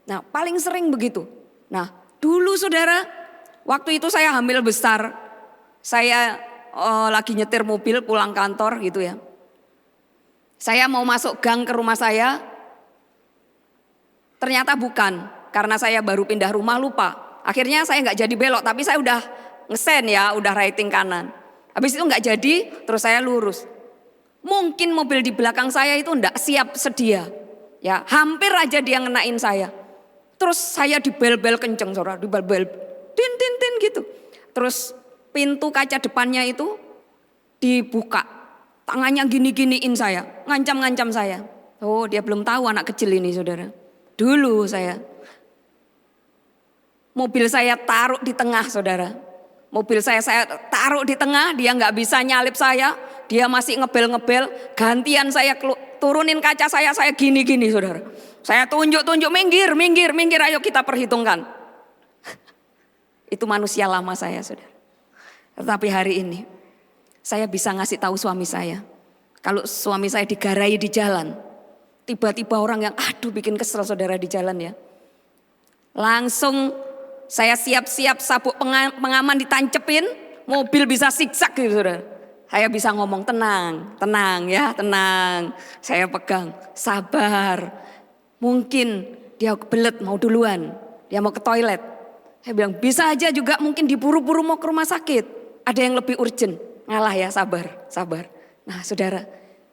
Nah paling sering begitu. Nah dulu saudara, waktu itu saya hamil besar. Saya lagi nyetir mobil pulang kantor gitu ya. Saya mau masuk gang ke rumah saya. Ternyata bukan, karena saya baru pindah rumah lupa. Akhirnya saya nggak jadi belok, tapi saya udah ngesen ya, udah rating kanan. Habis itu nggak jadi, terus saya lurus. Mungkin mobil di belakang saya itu nggak siap sedia. Ya, hampir aja dia ngenain saya. Terus saya dibel-bel kenceng, saudara, dibel-bel, tin gitu. Terus pintu kaca depannya itu dibuka, tangannya gini-giniin saya, ngancam-ngancam saya. Oh dia belum tahu anak kecil ini saudara. Dulu mobil saya taruh di tengah saudara. Mobil saya taruh di tengah, dia nggak bisa nyalip saya, dia masih ngebel-ngebel, gantian saya turunin kaca saya gini-gini saudara. Saya tunjuk-tunjuk, minggir, ayo kita perhitungkan. Itu manusia lama saya saudara. Tetapi hari ini saya bisa ngasih tahu suami saya. Kalau suami saya digarai di jalan, tiba-tiba orang yang bikin kesel saudara di jalan ya. Langsung saya siap-siap sabuk pengaman ditancepin, Mobil bisa zigzag gitu saudara. Saya bisa ngomong tenang, tenang ya, tenang. Saya pegang, sabar. Mungkin dia belet mau duluan, dia mau ke toilet. Saya bilang bisa aja juga mungkin diburu-buru mau ke rumah sakit. Ada yang lebih urgent, ngalah ya, sabar, sabar. Nah saudara,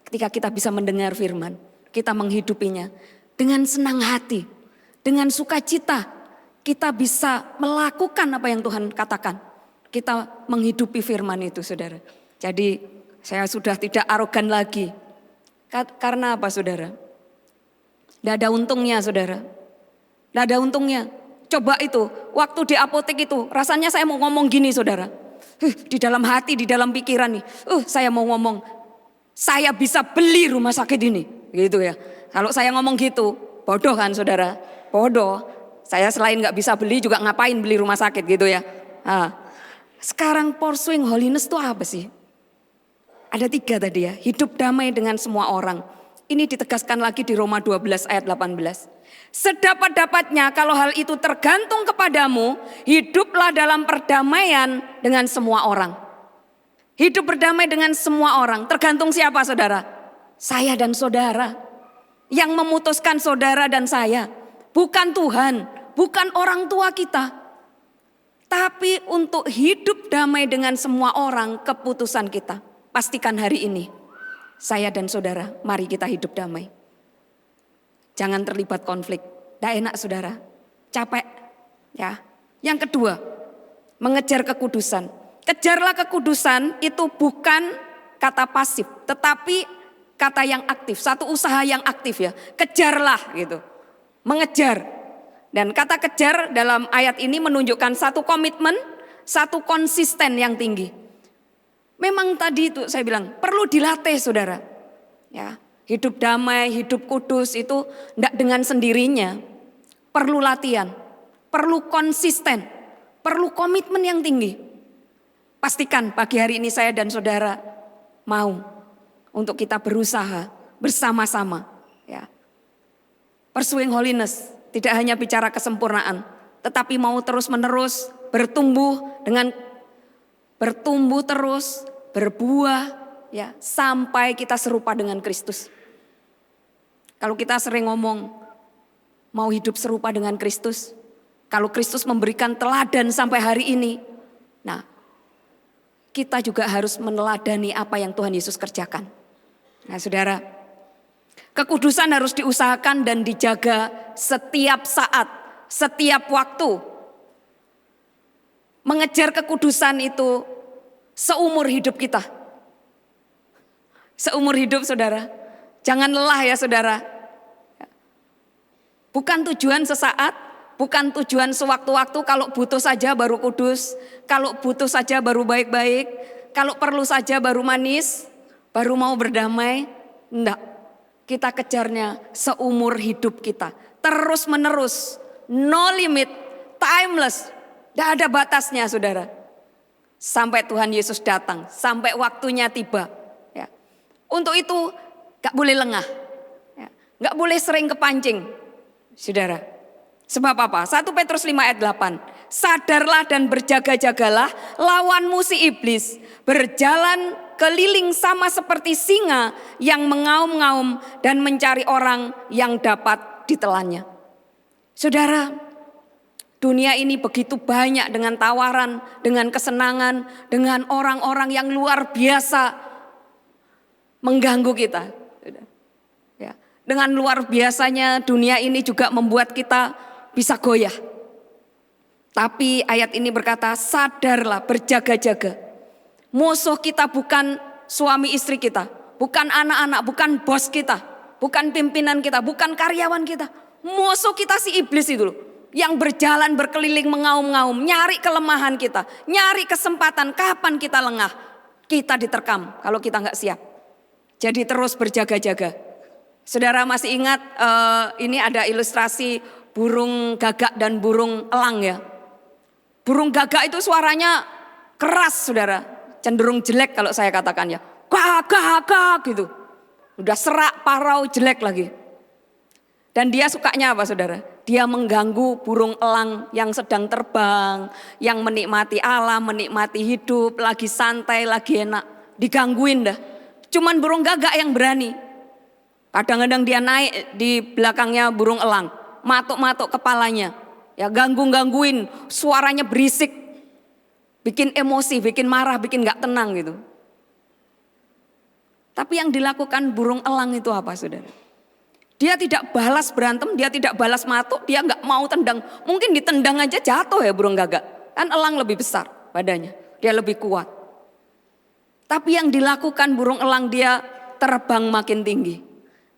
ketika kita bisa mendengar firman, kita menghidupinya dengan senang hati, dengan sukacita, kita bisa melakukan apa yang Tuhan katakan. Kita menghidupi firman itu saudara. Jadi saya sudah tidak arogan lagi. Karena apa saudara? Tidak ada untungnya saudara. Tidak ada untungnya. Coba itu, waktu di apotek itu rasanya saya mau ngomong gini saudara. Di dalam hati, di dalam pikiran nih. Saya mau ngomong, saya bisa beli rumah sakit ini. Gitu ya. Kalau saya ngomong gitu, bodoh kan saudara? Bodoh. Saya selain gak bisa beli juga ngapain beli rumah sakit gitu ya. Nah, sekarang pursuing holiness itu apa sih? Ada 3 tadi ya, hidup damai dengan semua orang. Ini ditegaskan lagi di Roma 12 ayat 18. Sedapat-dapatnya kalau hal itu tergantung kepadamu, hiduplah dalam perdamaian dengan semua orang. Hidup berdamai dengan semua orang, tergantung siapa saudara? Saya dan saudara. Yang memutuskan saudara dan saya, bukan Tuhan, bukan orang tua kita. Tapi untuk hidup damai dengan semua orang, keputusan kita. Pastikan hari ini, saya dan saudara, mari kita hidup damai. Jangan terlibat konflik. Tidak enak saudara, capek. Ya. Yang kedua, mengejar kekudusan. Kejarlah kekudusan itu bukan kata pasif, tetapi kata yang aktif. Satu usaha yang aktif ya, kejarlah gitu. Mengejar. Dan kata kejar dalam ayat ini menunjukkan satu komitmen, satu konsisten yang tinggi. Memang tadi itu saya bilang perlu dilatih saudara. Ya, hidup damai, hidup kudus itu tidak dengan sendirinya. Perlu latihan, perlu konsisten, perlu komitmen yang tinggi. Pastikan pagi hari ini saya dan saudara mau untuk kita berusaha bersama-sama. Ya. Pursuing holiness tidak hanya bicara kesempurnaan, tetapi mau terus-menerus bertumbuh terus, berbuah ya sampai kita serupa dengan Kristus. Kalau kita sering ngomong mau hidup serupa dengan Kristus, kalau Kristus memberikan teladan sampai hari ini, nah kita juga harus meneladani apa yang Tuhan Yesus kerjakan. Nah saudara, kekudusan harus diusahakan dan dijaga setiap saat, setiap waktu. Mengejar kekudusan itu seumur hidup kita. Seumur hidup saudara. Jangan lelah ya saudara. Bukan tujuan sesaat, bukan tujuan sewaktu-waktu, kalau butuh saja baru kudus, kalau butuh saja baru baik-baik, kalau perlu saja baru manis, baru mau berdamai. Enggak, kita kejarnya seumur hidup kita. Terus menerus, no limit, timeless. Tidak ada batasnya saudara. Sampai Tuhan Yesus datang, sampai waktunya tiba. Ya. Untuk itu gak boleh lengah. Ya. Gak boleh sering kepancing. Saudara. Sebab apa? 1 Petrus 5 ayat 8. Sadarlah dan berjaga-jagalah, lawanmu si iblis berjalan keliling sama seperti singa yang mengaum-ngaum dan mencari orang yang dapat ditelannya. Saudara, dunia ini begitu banyak dengan tawaran, dengan kesenangan, dengan orang-orang yang luar biasa mengganggu kita. Ya. Dengan luar biasanya dunia ini juga membuat kita bisa goyah. Tapi ayat ini berkata, sadarlah, berjaga-jaga. Musuh kita bukan suami istri kita, bukan anak-anak, bukan bos kita, bukan pimpinan kita, bukan karyawan kita. Musuh kita si iblis itu loh. Yang berjalan berkeliling mengaum-ngaum, nyari kelemahan kita, nyari kesempatan kapan kita lengah, kita diterkam kalau kita nggak siap. Jadi terus berjaga-jaga. Saudara masih ingat ini ada ilustrasi burung gagak dan burung elang ya. Burung gagak itu suaranya keras saudara, cenderung jelek kalau saya katakan ya. Gagak gitu, udah serak, parau, jelek lagi. Dan dia sukanya apa saudara? dia mengganggu burung elang yang sedang terbang, yang menikmati alam, menikmati hidup, lagi santai, lagi enak. Digangguin dah. Cuman burung gagak yang berani. Kadang-kadang dia naik di belakangnya burung elang, matuk-matuk kepalanya. Ya gangguin, suaranya berisik. Bikin emosi, bikin marah, bikin gak tenang gitu. Tapi yang dilakukan burung elang itu apa, saudara? Dia tidak balas berantem, dia tidak balas matuk, dia nggak mau tendang. Mungkin ditendang aja jatuh ya burung gagak. Kan elang lebih besar badannya, dia lebih kuat. Tapi yang dilakukan burung elang, dia terbang makin tinggi.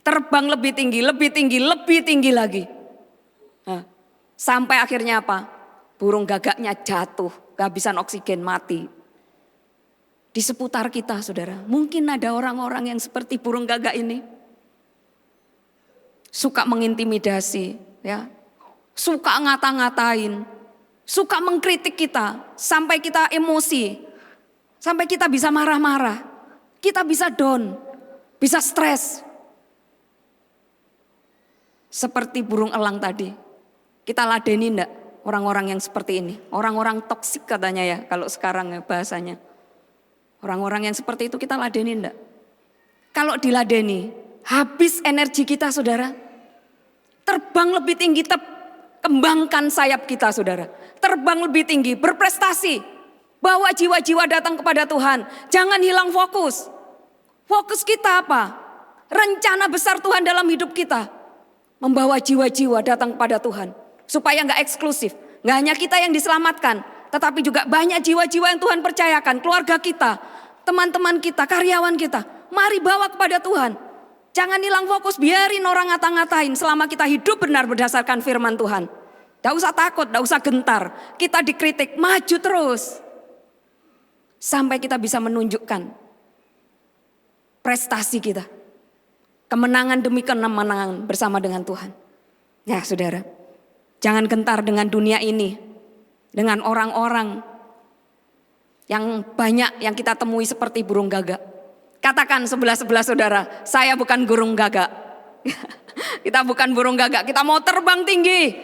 Terbang lebih tinggi, lebih tinggi, lebih tinggi lagi. Nah, sampai akhirnya apa? Burung gagaknya jatuh, kehabisan oksigen, mati. Di seputar kita, saudara, mungkin ada orang-orang yang seperti burung gagak ini. Suka mengintimidasi, ya, suka ngata-ngatain, suka mengkritik kita, sampai kita emosi, sampai kita bisa marah-marah, kita bisa down, bisa stres. Seperti burung elang tadi, kita ladeni enggak orang-orang yang seperti ini? Orang-orang toksik katanya ya, kalau sekarang ya bahasanya. Orang-orang yang seperti itu kita ladeni enggak? Kalau diladeni, habis energi kita, saudara. Terbang lebih tinggi, kembangkan sayap kita, saudara. Terbang lebih tinggi, berprestasi. Bawa jiwa-jiwa datang kepada Tuhan. Jangan hilang fokus. Fokus kita apa? Rencana besar Tuhan dalam hidup kita. Membawa jiwa-jiwa datang kepada Tuhan. Supaya gak eksklusif. Gak hanya kita yang diselamatkan. Tetapi juga banyak jiwa-jiwa yang Tuhan percayakan. Keluarga kita, teman-teman kita, karyawan kita. Mari bawa kepada Tuhan. Jangan hilang fokus, biarin orang ngata-ngatain selama kita hidup benar berdasarkan firman Tuhan. Tidak usah takut, tidak usah gentar. Kita dikritik, maju terus. Sampai kita bisa menunjukkan prestasi kita. Kemenangan demi kemenangan bersama dengan Tuhan. Ya saudara, jangan gentar dengan dunia ini. Dengan orang-orang yang banyak yang kita temui seperti burung gagak. Katakan sebelah-sebelah saudara, saya bukan burung gagak. Kita bukan burung gagak, kita mau terbang tinggi.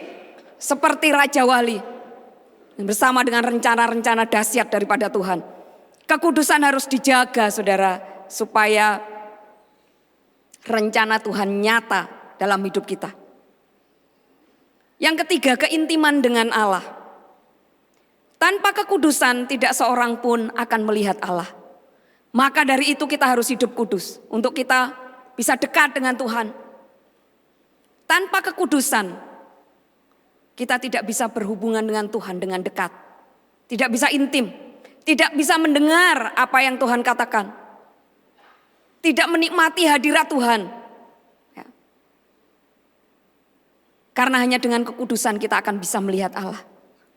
Seperti Raja Wali. Bersama dengan rencana-rencana dahsyat daripada Tuhan. Kekudusan harus dijaga, saudara. Supaya rencana Tuhan nyata dalam hidup kita. Yang ketiga, keintiman dengan Allah. Tanpa kekudusan tidak seorang pun akan melihat Allah. Maka dari itu kita harus hidup kudus. Untuk kita bisa dekat dengan Tuhan. Tanpa kekudusan, kita tidak bisa berhubungan dengan Tuhan dengan dekat. Tidak bisa intim. Tidak bisa mendengar apa yang Tuhan katakan. Tidak menikmati hadirat Tuhan. Ya. Karena hanya dengan kekudusan kita akan bisa melihat Allah.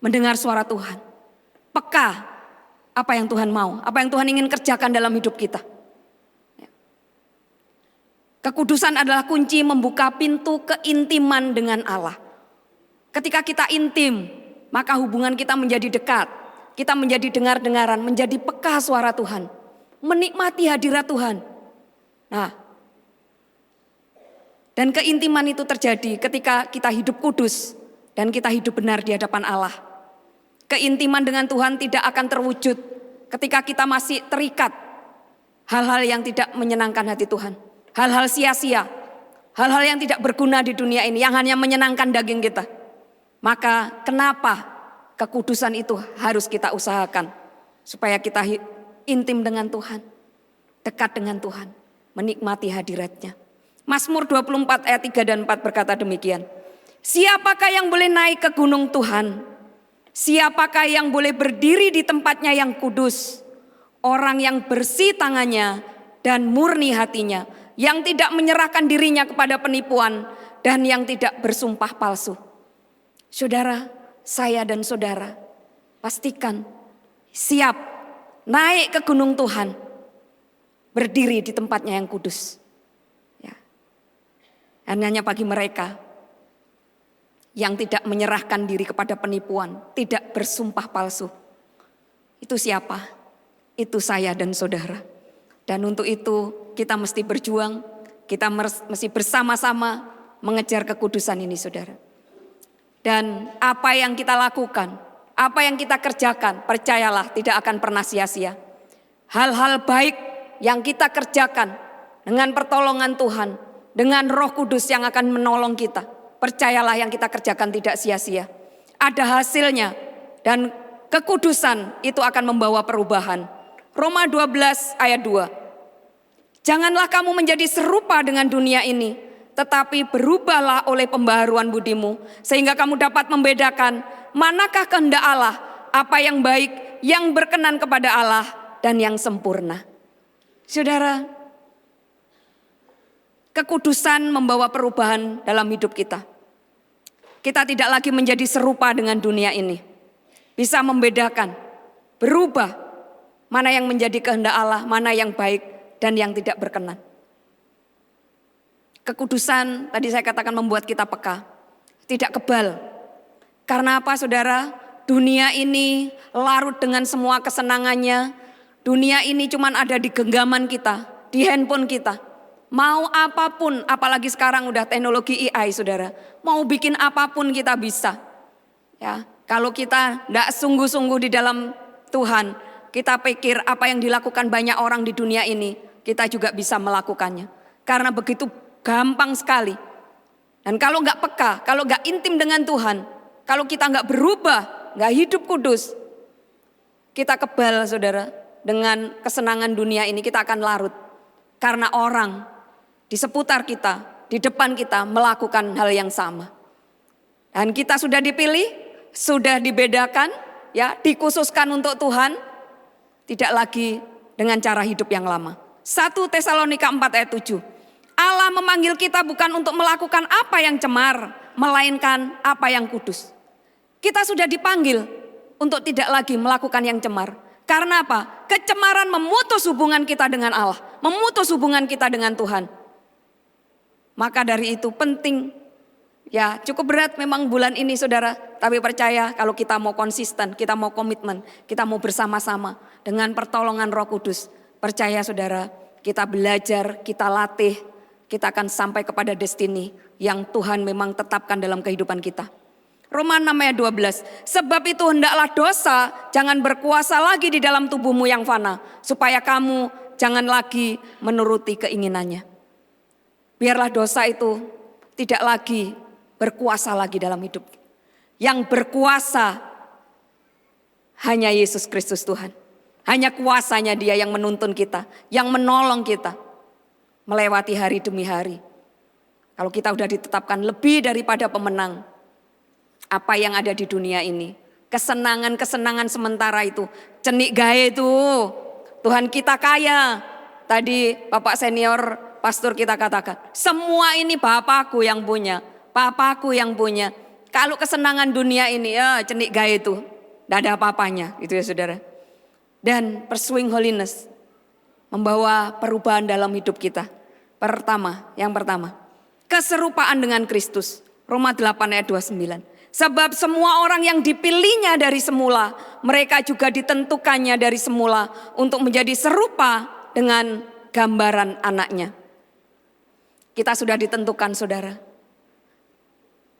Mendengar suara Tuhan. Peka apa yang Tuhan mau, apa yang Tuhan ingin kerjakan dalam hidup kita. Kekudusan adalah kunci membuka pintu keintiman dengan Allah. Ketika kita intim, maka hubungan kita menjadi dekat. Kita menjadi dengar-dengaran, menjadi peka suara Tuhan. Menikmati hadirat Tuhan. Nah, dan keintiman itu terjadi ketika kita hidup kudus dan kita hidup benar di hadapan Allah. Keintiman dengan Tuhan tidak akan terwujud ketika kita masih terikat hal-hal yang tidak menyenangkan hati Tuhan. Hal-hal sia-sia, hal-hal yang tidak berguna di dunia ini, yang hanya menyenangkan daging kita. Maka kenapa kekudusan itu harus kita usahakan? Supaya kita intim dengan Tuhan, dekat dengan Tuhan, menikmati hadiratnya. Mazmur 24 ayat 3 dan 4 berkata demikian. Siapakah yang boleh naik ke gunung Tuhan? Siapakah yang boleh berdiri di tempatnya yang kudus? Orang yang bersih tangannya dan murni hatinya, yang tidak menyerahkan dirinya kepada penipuan dan yang tidak bersumpah palsu. Saudara, saya dan saudara pastikan siap naik ke gunung Tuhan, berdiri di tempatnya yang kudus. Ya. Hanya bagi mereka yang tidak menyerahkan diri kepada penipuan, tidak bersumpah palsu. Itu siapa? Itu saya dan saudara. Dan untuk itu kita mesti berjuang, kita mesti bersama-sama mengejar kekudusan ini, saudara. Dan apa yang kita lakukan, apa yang kita kerjakan, percayalah tidak akan pernah sia-sia. Hal-hal baik yang kita kerjakan dengan pertolongan Tuhan, dengan Roh Kudus yang akan menolong kita, percayalah yang kita kerjakan tidak sia-sia. Ada hasilnya dan kekudusan itu akan membawa perubahan. Roma 12 ayat 2. Janganlah kamu menjadi serupa dengan dunia ini, tetapi berubahlah oleh pembaharuan budimu, sehingga kamu dapat membedakan manakah kehendak Allah, apa yang baik, yang berkenan kepada Allah, dan yang sempurna. Saudara, kekudusan membawa perubahan dalam hidup kita. Kita tidak lagi menjadi serupa dengan dunia ini. Bisa membedakan, berubah, mana yang menjadi kehendak Allah, mana yang baik, dan yang tidak berkenan. Kekudusan tadi saya katakan membuat kita peka, tidak kebal. Karena apa saudara? Dunia ini larut dengan semua kesenangannya. Dunia ini cuma ada di genggaman kita, di handphone kita. Mau apapun, apalagi sekarang udah teknologi AI saudara. Mau bikin apapun kita bisa. Ya, kalau kita tidak sungguh-sungguh di dalam Tuhan, kita pikir apa yang dilakukan banyak orang di dunia ini, kita juga bisa melakukannya. Karena begitu gampang sekali. Dan kalau nggak peka, kalau nggak intim dengan Tuhan, kalau kita nggak berubah, nggak hidup kudus, kita kebal saudara. Dengan kesenangan dunia ini kita akan larut. Karena orang di seputar kita, di depan kita melakukan hal yang sama. Dan kita sudah dipilih, sudah dibedakan, ya, dikhususkan untuk Tuhan, tidak lagi dengan cara hidup yang lama. 1 Tesalonika 4 ayat 7. Allah memanggil kita bukan untuk melakukan apa yang cemar, melainkan apa yang kudus. Kita sudah dipanggil untuk tidak lagi melakukan yang cemar. Karena apa? Kecemaran memutus hubungan kita dengan Allah, memutus hubungan kita dengan Tuhan. Maka dari itu penting, ya cukup berat memang bulan ini saudara. Tapi percaya kalau kita mau konsisten, kita mau komitmen, kita mau bersama-sama dengan pertolongan Roh Kudus. Percaya saudara, kita belajar, kita latih, kita akan sampai kepada destiny yang Tuhan memang tetapkan dalam kehidupan kita. Roma 6 ayat 12, sebab itu hendaklah dosa jangan berkuasa lagi di dalam tubuhmu yang fana, supaya kamu jangan lagi menuruti keinginannya. Biarlah dosa itu tidak lagi berkuasa lagi dalam hidup. Yang berkuasa hanya Yesus Kristus Tuhan. Hanya kuasanya Dia yang menuntun kita, yang menolong kita melewati hari demi hari. Kalau kita sudah ditetapkan lebih daripada pemenang, apa yang ada di dunia ini, kesenangan-kesenangan sementara itu, cenik gae itu, Tuhan kita kaya. Tadi Bapak senior pastor kita katakan, semua ini Bapakku yang punya, Bapakku yang punya. Kalau kesenangan dunia ini, ya cenik gae itu, tidak ada apa-apanya, gitu ya saudara. Dan pursuing holiness membawa perubahan dalam hidup kita. Yang pertama, keserupaan dengan Kristus. Roma 8 ayat 29. Sebab semua orang yang dipilihnya dari semula, mereka juga ditentukannya dari semula untuk menjadi serupa dengan gambaran anaknya. Kita sudah ditentukan saudara,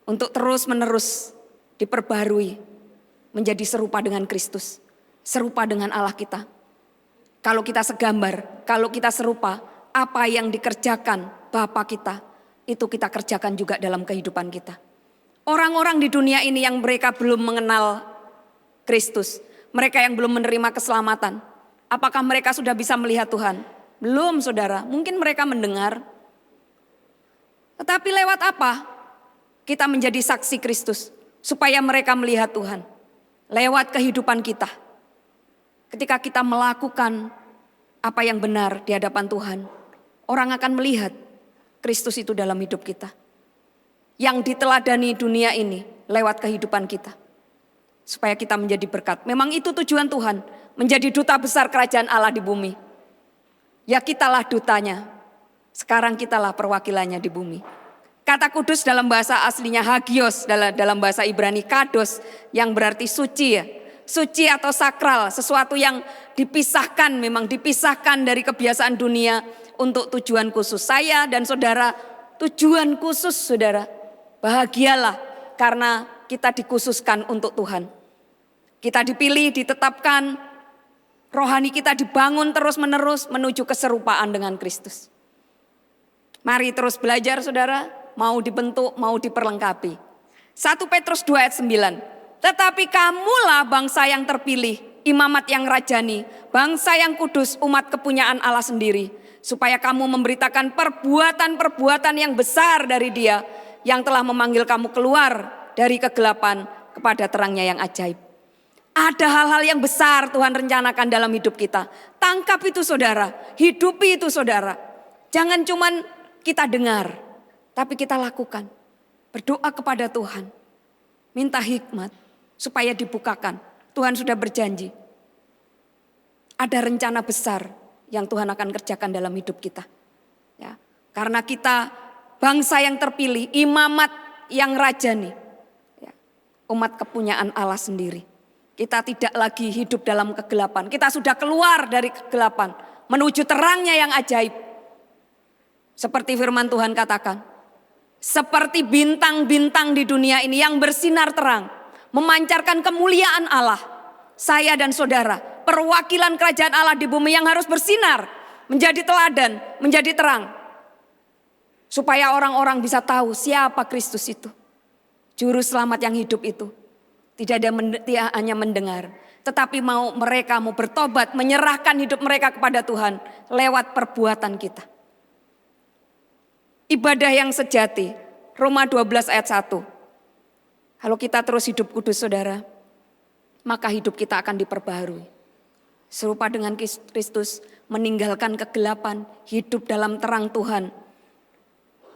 untuk terus menerus diperbarui, menjadi serupa dengan Kristus. Serupa dengan Allah kita. Kalau kita segambar, kalau kita serupa, apa yang dikerjakan Bapa kita, itu kita kerjakan juga dalam kehidupan kita. Orang-orang di dunia ini yang mereka belum mengenal Kristus, mereka yang belum menerima keselamatan, apakah mereka sudah bisa melihat Tuhan? Belum saudara, mungkin mereka mendengar. Tetapi lewat apa? Kita menjadi saksi Kristus, supaya mereka melihat Tuhan. Lewat kehidupan kita. Ketika kita melakukan apa yang benar di hadapan Tuhan, orang akan melihat Kristus itu dalam hidup kita. Yang diteladani dunia ini lewat kehidupan kita. Supaya kita menjadi berkat. Memang itu tujuan Tuhan, menjadi duta besar kerajaan Allah di bumi. Ya kitalah dutanya, sekarang kitalah perwakilannya di bumi. Kata kudus dalam bahasa aslinya hagios, dalam bahasa Ibrani kados, yang berarti suci ya. Suci atau sakral, sesuatu yang dipisahkan, memang dipisahkan dari kebiasaan dunia untuk tujuan khusus. Saya dan saudara, tujuan khusus saudara. Bahagialah karena kita dikhususkan untuk Tuhan. Kita dipilih, ditetapkan, rohani kita dibangun terus-menerus menuju keserupaan dengan Kristus. Mari terus belajar saudara, mau dibentuk, mau diperlengkapi. 1 Petrus 2 ayat 9. Tetapi kamulah bangsa yang terpilih, imamat yang rajani, bangsa yang kudus, umat kepunyaan Allah sendiri. Supaya kamu memberitakan perbuatan-perbuatan yang besar dari Dia yang telah memanggil kamu keluar dari kegelapan kepada terangnya yang ajaib. Ada hal-hal yang besar Tuhan rencanakan dalam hidup kita. Tangkap itu saudara, hidupi itu saudara. Jangan cuman kita dengar, tapi kita lakukan. Berdoa kepada Tuhan, minta hikmat supaya dibukakan. Tuhan sudah berjanji. Ada rencana besar yang Tuhan akan kerjakan dalam hidup kita. Ya, karena kita bangsa yang terpilih, imamat yang rajani, ya, umat kepunyaan Allah sendiri. Kita tidak lagi hidup dalam kegelapan. Kita sudah keluar dari kegelapan menuju terangnya yang ajaib. Seperti firman Tuhan katakan, seperti bintang-bintang di dunia ini yang bersinar terang, memancarkan kemuliaan Allah. Saya dan saudara, perwakilan kerajaan Allah di bumi yang harus bersinar, menjadi teladan, menjadi terang. Supaya orang-orang bisa tahu siapa Kristus itu. Juru selamat yang hidup itu. Tidak hanya mendengar, tetapi mereka mau bertobat, menyerahkan hidup mereka kepada Tuhan lewat perbuatan kita. Ibadah yang sejati, Roma 12 ayat 1. Kalau kita terus hidup kudus saudara, maka hidup kita akan diperbaharui. Serupa dengan Kristus, meninggalkan kegelapan, hidup dalam terang Tuhan.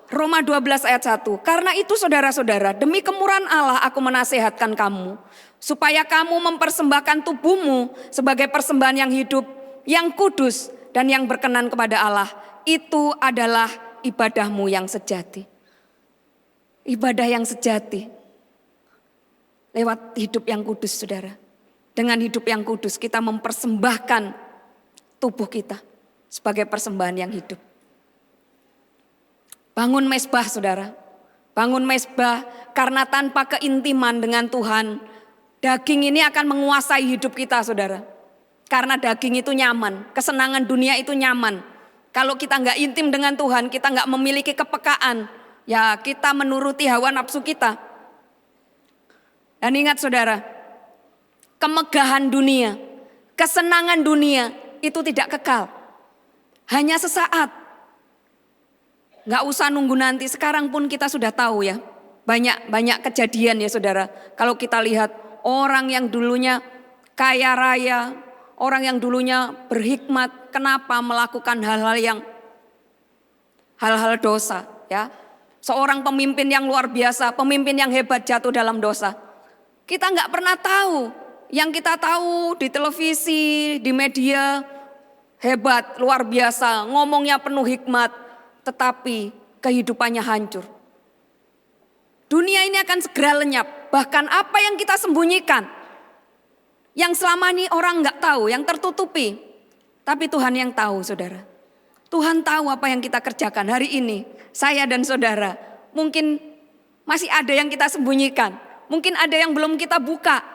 Roma 12 ayat 1. Karena itu saudara-saudara, demi kemurahan Allah aku menasehatkan kamu, supaya kamu mempersembahkan tubuhmu sebagai persembahan yang hidup, yang kudus, dan yang berkenan kepada Allah. Itu adalah ibadahmu yang sejati. Ibadah yang sejati. Lewat hidup yang kudus saudara. Dengan hidup yang kudus kita mempersembahkan tubuh kita sebagai persembahan yang hidup. Bangun mezbah saudara. Bangun mezbah karena tanpa keintiman dengan Tuhan, daging ini akan menguasai hidup kita saudara. Karena daging itu nyaman, kesenangan dunia itu nyaman. Kalau kita nggak intim dengan Tuhan, kita nggak memiliki kepekaan, ya kita menuruti hawa nafsu kita. Dan ingat saudara, kemegahan dunia, kesenangan dunia itu tidak kekal. Hanya sesaat. Nggak usah nunggu nanti, sekarang pun kita sudah tahu ya. Banyak kejadian ya saudara. Kalau kita lihat orang yang dulunya kaya raya, orang yang dulunya berhikmat, kenapa melakukan hal-hal dosa ya. Seorang pemimpin yang luar biasa, pemimpin yang hebat jatuh dalam dosa. Kita nggak pernah tahu, yang kita tahu di televisi, di media, hebat, luar biasa, ngomongnya penuh hikmat, tetapi kehidupannya hancur. Dunia ini akan segera lenyap, bahkan apa yang kita sembunyikan, yang selama ini orang nggak tahu, yang tertutupi. Tapi Tuhan yang tahu saudara. Tuhan tahu apa yang kita kerjakan hari ini. Saya dan saudara mungkin masih ada yang kita sembunyikan. Mungkin ada yang belum kita buka.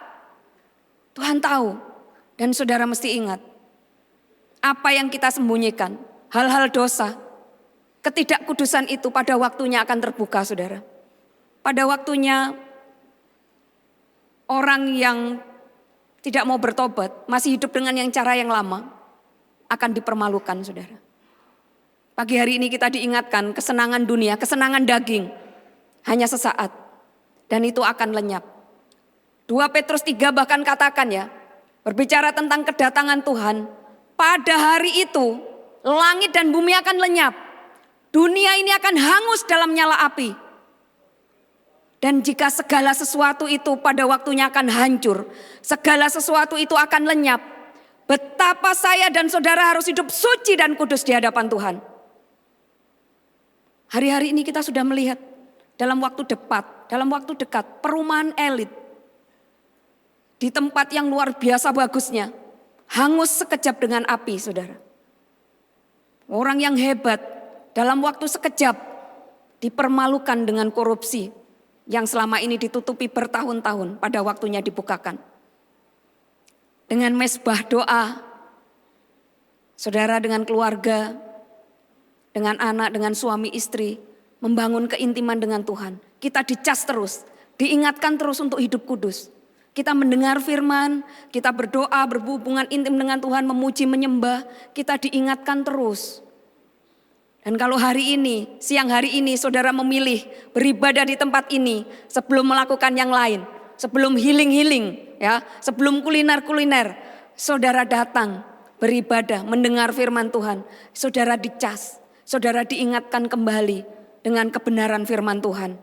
Tuhan tahu. Dan saudara mesti ingat. Apa yang kita sembunyikan. Hal-hal dosa. Ketidakkudusan itu pada waktunya akan terbuka saudara. Pada waktunya orang yang tidak mau bertobat, masih hidup dengan cara yang lama, akan dipermalukan saudara. Pagi hari ini kita diingatkan kesenangan dunia, kesenangan daging, hanya sesaat. Dan itu akan lenyap. 2 Petrus 3 bahkan katakan ya, berbicara tentang kedatangan Tuhan, pada hari itu langit dan bumi akan lenyap. Dunia ini akan hangus dalam nyala api. Dan jika segala sesuatu itu pada waktunya akan hancur, segala sesuatu itu akan lenyap, betapa saya dan saudara harus hidup suci dan kudus di hadapan Tuhan. Hari-hari ini kita sudah melihat dalam waktu dekat, perumahan elit di tempat yang luar biasa bagusnya, hangus sekejap dengan api saudara. Orang yang hebat dalam waktu sekejap dipermalukan dengan korupsi, yang selama ini ditutupi bertahun-tahun pada waktunya dibukakan. Dengan mezbah doa, saudara dengan keluarga, dengan anak, dengan suami istri, membangun keintiman dengan Tuhan. Kita dicas terus, diingatkan terus untuk hidup kudus. Kita mendengar firman, kita berdoa, berhubungan intim dengan Tuhan, memuji, menyembah, kita diingatkan terus. Dan kalau hari ini, siang hari ini saudara memilih beribadah di tempat ini sebelum melakukan yang lain, sebelum healing-healing, ya, sebelum kuliner-kuliner, saudara datang beribadah, mendengar firman Tuhan, saudara dicas, saudara diingatkan kembali dengan kebenaran firman Tuhan.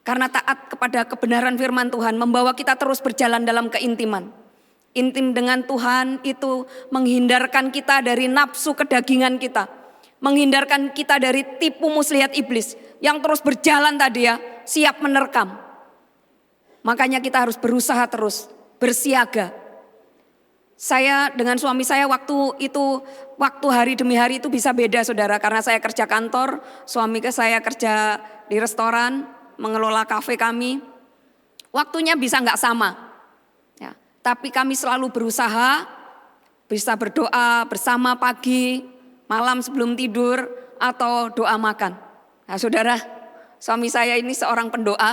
Karena taat kepada kebenaran firman Tuhan membawa kita terus berjalan dalam keintiman. Intim dengan Tuhan itu menghindarkan kita dari nafsu kedagingan kita. Menghindarkan kita dari tipu muslihat iblis yang terus berjalan tadi ya, siap menerkam. Makanya kita harus berusaha terus, bersiaga. Saya dengan suami saya waktu hari demi hari itu bisa beda saudara. Karena saya kerja kantor, suami saya kerja di restoran, mengelola kafe kami. Waktunya bisa nggak sama. Ya, tapi kami selalu berusaha, bisa berdoa bersama pagi, malam sebelum tidur, atau doa makan. Nah saudara, suami saya ini seorang pendoa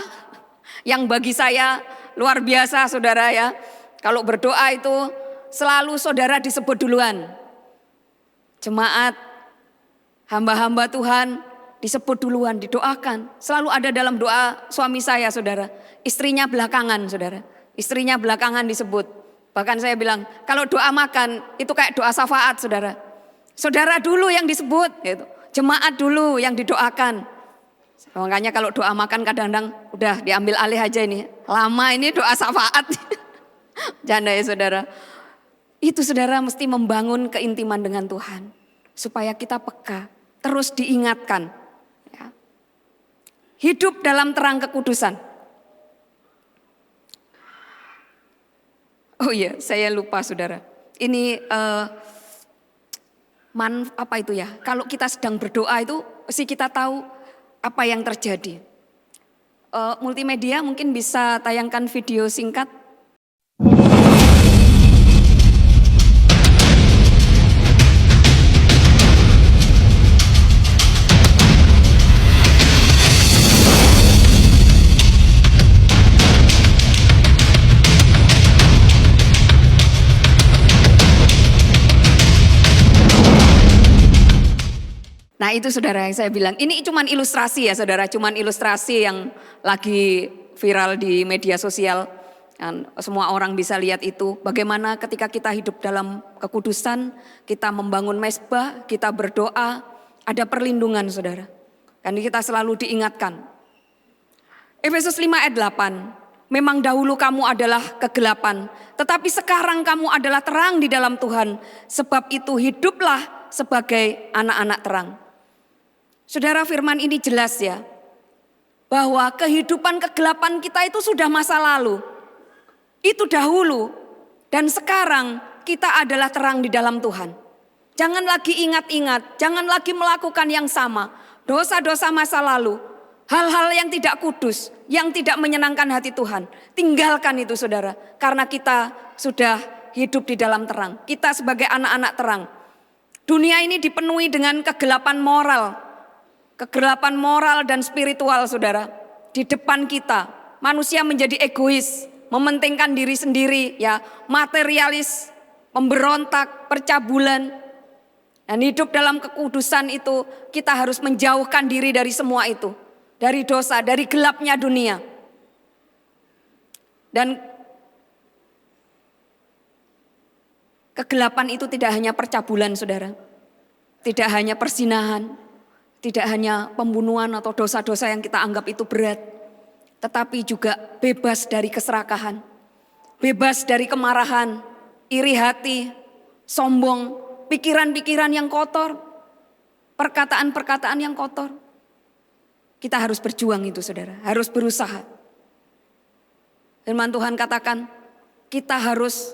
yang bagi saya luar biasa saudara ya. Kalau berdoa itu selalu saudara disebut duluan. Jemaat, hamba-hamba Tuhan disebut duluan, didoakan. Selalu ada dalam doa suami saya saudara. Istrinya belakangan saudara. Istrinya belakangan disebut. Bahkan saya bilang, kalau doa makan itu kayak doa syafaat saudara. Saudara dulu yang disebut, gitu. Jemaat dulu yang didoakan. Makanya kalau doa makan kadang-kadang udah diambil alih aja ini. Lama ini doa syafaat. Janda ya saudara. Itu saudara mesti membangun keintiman dengan Tuhan. Supaya kita peka, terus diingatkan. Ya. Hidup dalam terang kekudusan. Oh iya, saya lupa saudara. Ini apa itu ya? Kalau kita sedang berdoa itu mesti kita tahu apa yang terjadi. Multimedia mungkin bisa tayangkan video singkat. Nah itu saudara yang saya bilang, ini cuma ilustrasi ya saudara, cuma ilustrasi yang lagi viral di media sosial. Dan semua orang bisa lihat itu, bagaimana ketika kita hidup dalam kekudusan, kita membangun mezbah, kita berdoa, ada perlindungan saudara. Kan kita selalu diingatkan. Efesus 5 ayat 8, memang dahulu kamu adalah kegelapan, tetapi sekarang kamu adalah terang di dalam Tuhan. Sebab itu hiduplah sebagai anak-anak terang. Saudara, firman ini jelas ya, bahwa kehidupan kegelapan kita itu sudah masa lalu. Itu dahulu, dan sekarang kita adalah terang di dalam Tuhan. Jangan lagi ingat-ingat, jangan lagi melakukan yang sama. Dosa-dosa masa lalu, hal-hal yang tidak kudus, yang tidak menyenangkan hati Tuhan. Tinggalkan itu saudara, karena kita sudah hidup di dalam terang. Kita sebagai anak-anak terang. Dunia ini dipenuhi dengan kegelapan moral. Kegelapan moral dan spiritual saudara. Di depan kita manusia menjadi egois, mementingkan diri sendiri ya, materialis, pemberontak, percabulan. Dan hidup dalam kekudusan itu kita harus menjauhkan diri dari semua itu. Dari dosa, dari gelapnya dunia. Dan kegelapan itu tidak hanya percabulan saudara. Tidak hanya persinahan. Tidak hanya pembunuhan atau dosa-dosa yang kita anggap itu berat. Tetapi juga bebas dari keserakahan. Bebas dari kemarahan, iri hati, sombong, pikiran-pikiran yang kotor. Perkataan-perkataan yang kotor. Kita harus berjuang itu saudara, harus berusaha. Firman Tuhan katakan, kita harus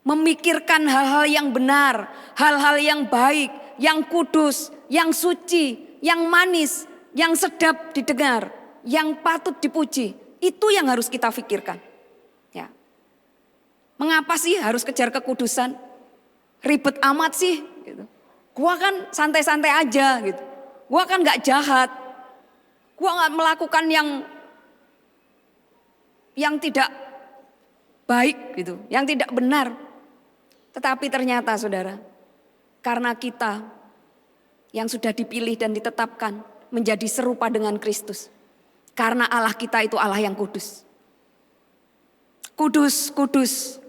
memikirkan hal-hal yang benar, hal-hal yang baik, yang kudus, yang suci, yang manis, yang sedap didengar. yang patut dipuji. Itu yang harus kita pikirkan. Ya. Mengapa sih harus kejar kekudusan? Ribet amat sih. Gitu. Gua kan santai-santai aja gitu. Gua kan gak jahat. Gua gak melakukan yang tidak baik gitu. Yang tidak benar. Tetapi ternyata saudara, karena kita yang sudah dipilih dan ditetapkan menjadi serupa dengan Kristus. Karena Allah kita itu Allah yang kudus. Kudus, kudus,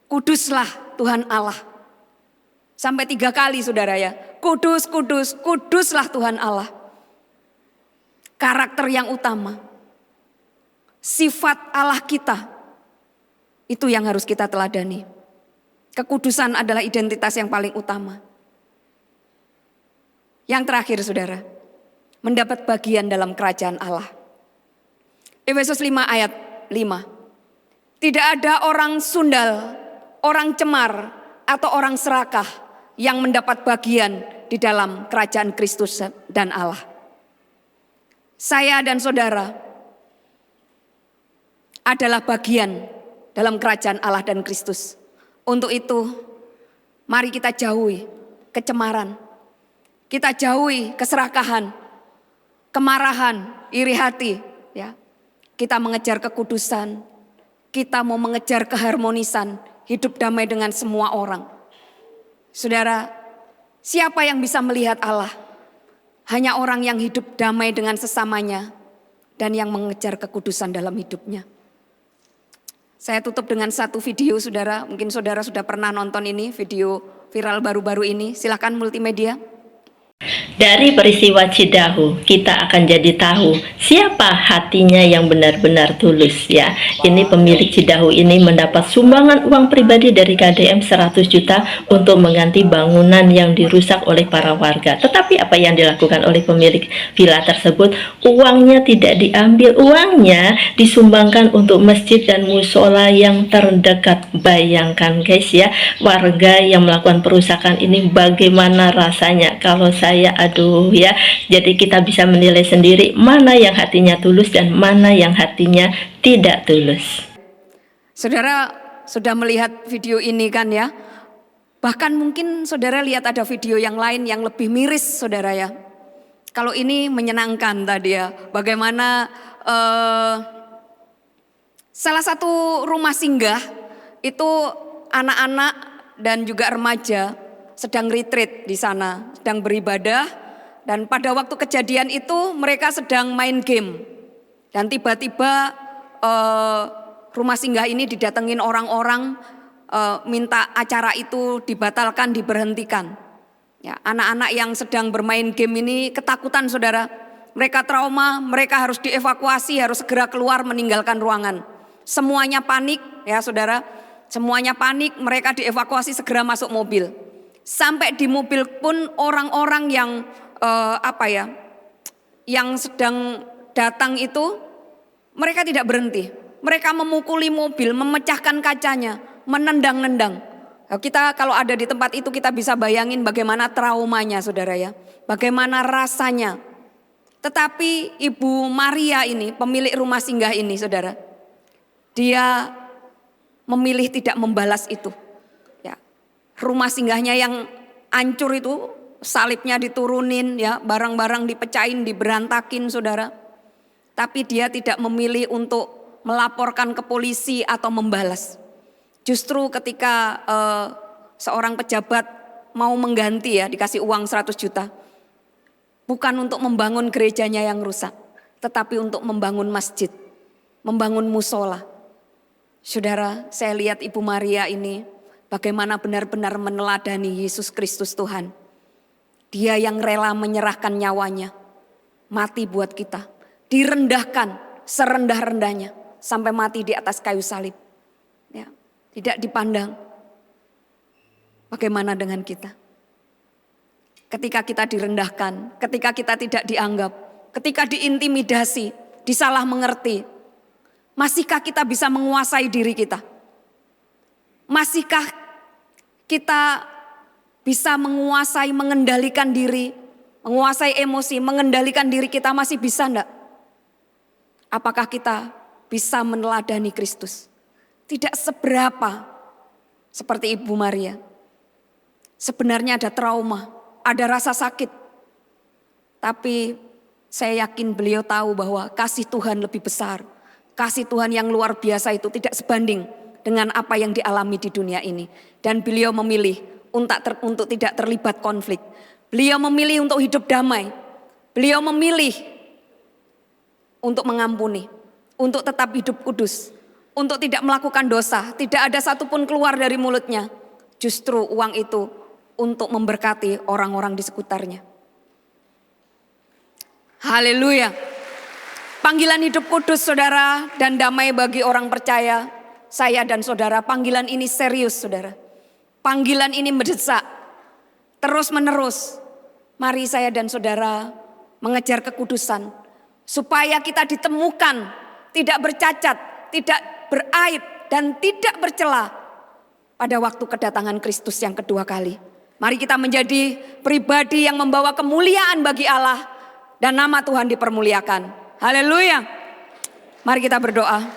kuduslah Tuhan Allah. Sampai 3 kali saudara ya. Kudus, kudus, kuduslah Tuhan Allah. Karakter yang utama. Sifat Allah kita. Itu yang harus kita teladani. Kekudusan adalah identitas yang paling utama. Yang terakhir saudara. Mendapat bagian dalam kerajaan Allah. Efesus 5 ayat 5. Tidak ada orang sundal, orang cemar, atau orang serakah yang mendapat bagian di dalam kerajaan Kristus dan Allah. Saya dan saudara adalah bagian dalam kerajaan Allah dan Kristus. Untuk itu, mari kita jauhi kecemaran. Kita jauhi keserakahan, kemarahan, iri hati. Ya. Kita mengejar kekudusan, kita mau mengejar keharmonisan, hidup damai dengan semua orang. Saudara, siapa yang bisa melihat Allah? Hanya orang yang hidup damai dengan sesamanya dan yang mengejar kekudusan dalam hidupnya. Saya tutup dengan satu video saudara, mungkin saudara sudah pernah nonton ini, video viral baru-baru ini, silakan multimedia. Dari peristiwa Cidahu, kita akan jadi tahu siapa hatinya yang benar-benar tulus ya. Ini pemilik Cidahu ini mendapat sumbangan uang pribadi dari KDM 100 juta untuk mengganti bangunan yang dirusak oleh para warga. Tetapi apa yang dilakukan oleh pemilik villa tersebut? Uangnya tidak diambil, uangnya disumbangkan untuk masjid dan musola yang terdekat. Bayangkan guys ya, warga yang melakukan perusakan ini bagaimana rasanya kalau saya aduh ya. Jadi kita bisa menilai sendiri mana yang hatinya tulus dan mana yang hatinya tidak tulus. Saudara sudah melihat video ini kan ya. Bahkan mungkin saudara lihat ada video yang lain yang lebih miris saudara ya. Kalau ini menyenangkan tadi ya. Bagaimana salah satu rumah singgah itu anak-anak dan juga remaja sedang retreat di sana, sedang beribadah, dan pada waktu kejadian itu mereka sedang main game. Dan tiba-tiba rumah singgah ini didatengin orang-orang minta acara itu dibatalkan, diberhentikan. Ya, anak-anak yang sedang bermain game ini ketakutan saudara. Mereka trauma, mereka harus dievakuasi, harus segera keluar meninggalkan ruangan. Semuanya panik ya saudara, semuanya panik, mereka dievakuasi segera masuk mobil. Sampai di mobil pun orang-orang yang yang sedang datang itu mereka tidak berhenti. Mereka memukuli mobil, memecahkan kacanya, menendang-nendang. Kita kalau ada di tempat itu kita bisa bayangin bagaimana traumanya saudara ya. Bagaimana rasanya. Tetapi Ibu Maria ini, pemilik rumah singgah ini saudara. Dia memilih tidak membalas itu. Rumah singgahnya yang hancur itu, salibnya diturunin ya, barang-barang dipecahin, diberantakin saudara. Tapi dia tidak memilih untuk melaporkan ke polisi atau membalas. Justru ketika seorang pejabat mau mengganti ya, dikasih uang 100 juta. Bukan untuk membangun gerejanya yang rusak, tetapi untuk membangun masjid, membangun musola. Saudara, saya lihat Ibu Maria ini bagaimana benar-benar meneladani Yesus Kristus Tuhan. Dia yang rela menyerahkan nyawanya, mati buat kita. Direndahkan serendah-rendahnya sampai mati di atas kayu salib. Ya, tidak dipandang. Bagaimana dengan kita? Ketika kita direndahkan, ketika kita tidak dianggap, ketika diintimidasi, disalah mengerti, masihkah kita bisa menguasai diri kita? Masihkah kita bisa menguasai, mengendalikan diri, menguasai emosi, mengendalikan diri kita, masih bisa enggak? Apakah kita bisa meneladani Kristus? Tidak seberapa seperti Ibu Maria. Sebenarnya ada trauma, ada rasa sakit. Tapi saya yakin beliau tahu bahwa kasih Tuhan lebih besar. Kasih Tuhan yang luar biasa itu tidak sebanding dengan apa yang dialami di dunia ini. Dan beliau memilih untuk tidak terlibat konflik. Beliau memilih untuk hidup damai. Beliau memilih untuk mengampuni, untuk tetap hidup kudus, untuk tidak melakukan dosa. Tidak ada satupun keluar dari mulutnya. Justru uang itu untuk memberkati orang-orang di sekitarnya. Haleluya. Panggilan hidup kudus saudara dan damai bagi orang percaya. Saya dan saudara, panggilan ini serius saudara. Panggilan ini mendesak. Terus menerus. Mari saya dan saudara mengejar kekudusan. Supaya kita ditemukan tidak bercacat, tidak beraib dan tidak bercela pada waktu kedatangan Kristus yang kedua kali. Mari kita menjadi pribadi yang membawa kemuliaan bagi Allah dan nama Tuhan dipermuliakan. Haleluya. Mari kita berdoa.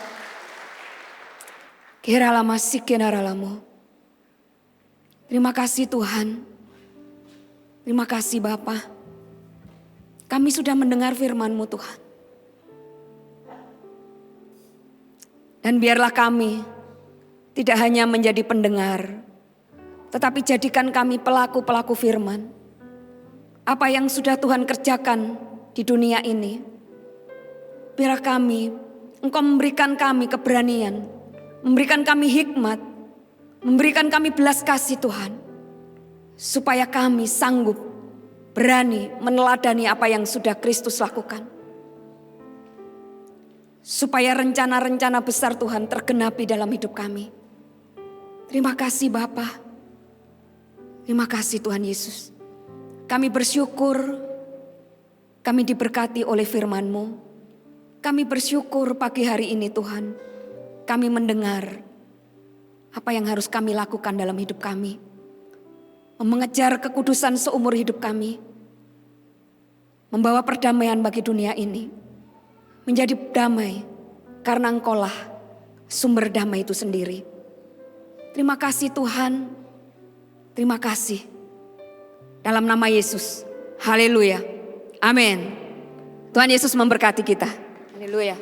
Terima kasih Tuhan. Terima kasih Bapa. Kami sudah mendengar firman-Mu Tuhan. Dan biarlah kami tidak hanya menjadi pendengar, tetapi jadikan kami pelaku-pelaku firman. Apa yang sudah Tuhan kerjakan di dunia ini, biarlah kami, Engkau memberikan kami keberanian, memberikan kami hikmat, memberikan kami belas kasih Tuhan. Supaya kami sanggup, berani meneladani apa yang sudah Kristus lakukan. Supaya rencana-rencana besar Tuhan tergenapi dalam hidup kami. Terima kasih Bapa. Terima kasih Tuhan Yesus. Kami bersyukur, kami diberkati oleh firman-Mu. Kami bersyukur pagi hari ini Tuhan. Kami mendengar apa yang harus kami lakukan dalam hidup kami. Mengejar kekudusan seumur hidup kami. Membawa perdamaian bagi dunia ini. Menjadi damai karena Engkaulah sumber damai itu sendiri. Terima kasih Tuhan. Terima kasih. Dalam nama Yesus. Haleluya. Amin. Tuhan Yesus memberkati kita. Haleluya.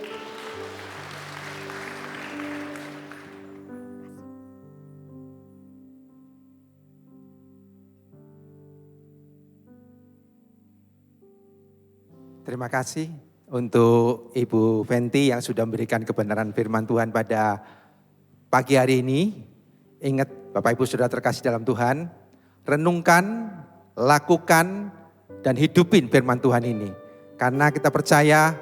Terima kasih untuk Ibu Fenty yang sudah memberikan kebenaran firman Tuhan pada pagi hari ini. Ingat Bapak Ibu Saudara terkasih dalam Tuhan, renungkan, lakukan, dan hidupin firman Tuhan ini. Karena kita percaya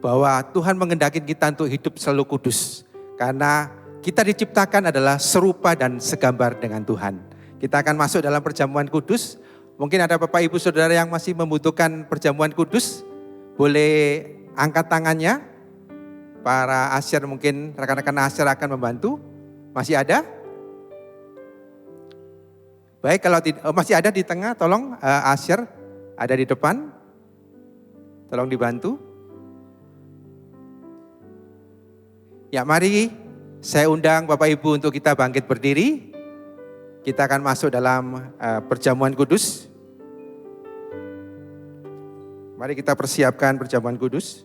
bahwa Tuhan mengendaki kita untuk hidup selalu kudus. Karena kita diciptakan adalah serupa dan segambar dengan Tuhan. Kita akan masuk dalam perjamuan kudus. Mungkin ada Bapak Ibu Saudara yang masih membutuhkan perjamuan kudus. Boleh angkat tangannya. Para asyir mungkin rekan-rekan asyir akan membantu. Masih ada? Baik, kalau masih ada di tengah, tolong asyir ada di depan. Tolong dibantu. Ya, mari saya undang Bapak Ibu untuk kita bangkit berdiri. Kita akan masuk dalam perjamuan kudus. Mari kita persiapkan perjamuan kudus.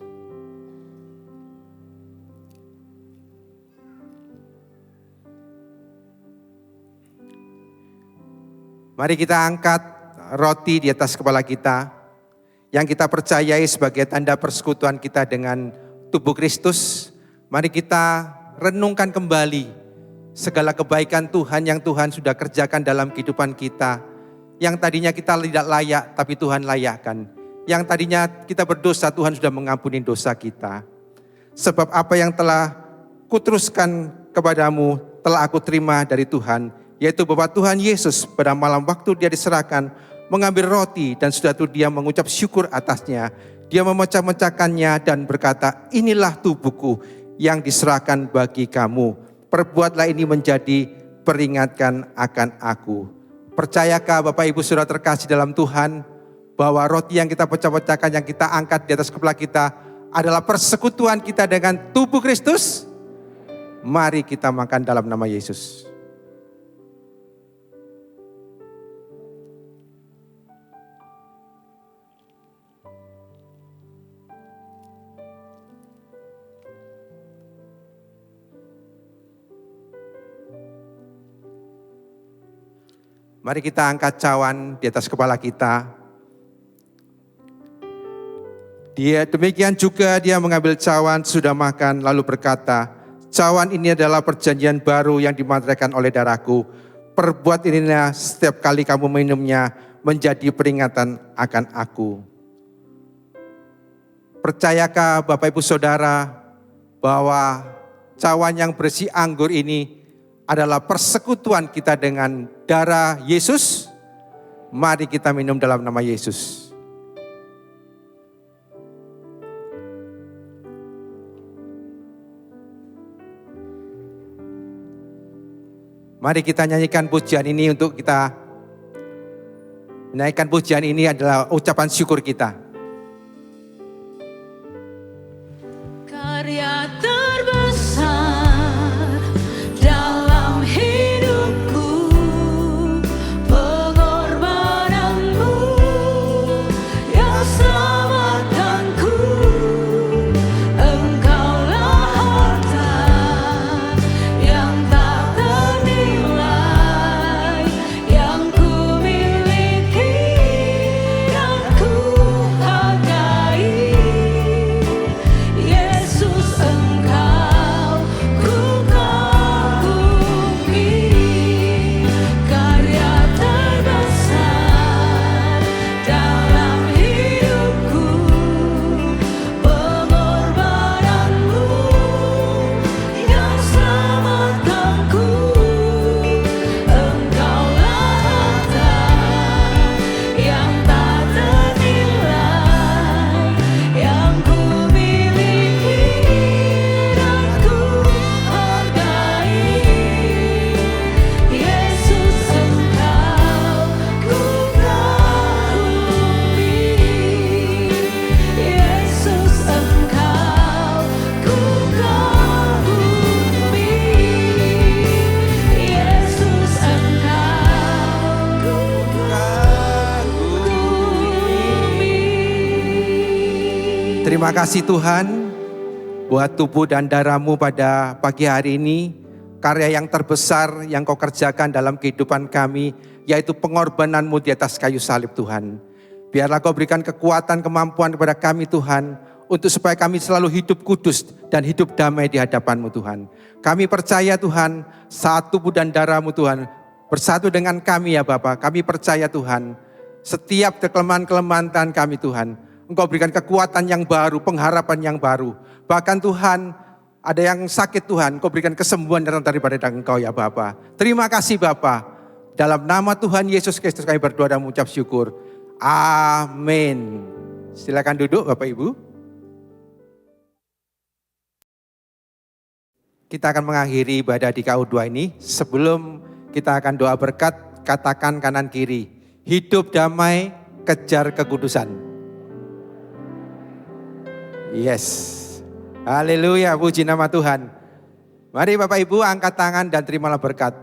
Mari kita angkat roti di atas kepala kita yang kita percayai sebagai tanda persekutuan kita dengan tubuh Kristus. Mari kita renungkan kembali segala kebaikan Tuhan yang Tuhan sudah kerjakan dalam kehidupan kita. Yang tadinya kita tidak layak tapi Tuhan layakkan. Yang tadinya kita berdosa, Tuhan sudah mengampuni dosa kita. Sebab apa yang telah kuteruskan kepadamu telah aku terima dari Tuhan, yaitu bahwa Tuhan Yesus pada malam waktu dia diserahkan mengambil roti dan sudah itu dia mengucap syukur atasnya. Dia memecah-mecahkannya dan berkata, inilah tubuhku yang diserahkan bagi kamu. Perbuatlah ini menjadi peringatkan akan aku. Percayakah Bapak Ibu Saudara terkasih dalam Tuhan, bahwa roti yang kita pecah-pecahkan, yang kita angkat di atas kepala kita adalah persekutuan kita dengan tubuh Kristus. Mari kita makan dalam nama Yesus. Mari kita angkat cawan di atas kepala kita. Demikian juga dia mengambil cawan, sudah makan, lalu berkata, cawan ini adalah perjanjian baru yang dimateraikan oleh darahku. Perbuat inilah setiap kali kamu minumnya menjadi peringatan akan aku. Percayakah Bapak Ibu Saudara bahwa cawan yang berisi anggur ini adalah persekutuan kita dengan darah Yesus? Mari kita minum dalam nama Yesus. Mari kita nyanyikan pujian ini untuk kita. Menaikkan pujian ini adalah ucapan syukur kita. Karya terbesar dalam hidupku, pengorbananmu yang selamatkanku. Engkaulah harta yang tak ternilai, yang ku miliki dan ku hargai. Yesus, Engkau ku kagumi. Karya terbesar dalam hidupku, pengorbananmu yang selamatkanku. Engkaulah harta yang tak ternilai, yang ku miliki dan ku hargai. Yesus, Engkau ku kagumi. Yesus, Engkau ku kagumi. Yesus, Engkau ku kagumi. Terima kasih Tuhan buat tubuh dan darah-Mu pada pagi hari ini. Karya yang terbesar yang Kau kerjakan dalam kehidupan kami, yaitu pengorbanan-Mu di atas kayu salib Tuhan. Biarlah Kau berikan kekuatan, kemampuan kepada kami Tuhan, untuk supaya kami selalu hidup kudus dan hidup damai di hadapan-Mu Tuhan. Kami percaya Tuhan, saat tubuh dan darah-Mu Tuhan bersatu dengan kami ya Bapa. Kami percaya Tuhan, setiap kelemahan-kelemahan kami Tuhan, Engkau berikan kekuatan yang baru, pengharapan yang baru. Bahkan Tuhan, ada yang sakit Tuhan, Engkau berikan kesembuhan daripada Engkau ya Bapa. Terima kasih Bapa. Dalam nama Tuhan Yesus Kristus kami berdoa dan mengucap syukur. Amin. Silakan duduk Bapak Ibu. Kita akan mengakhiri ibadah di KU2 ini. Sebelum kita akan doa berkat, katakan kanan kiri. Hidup damai, kejar kekudusan. Yes. Haleluya, puji nama Tuhan. Mari Bapak Ibu angkat tangan dan terimalah berkat.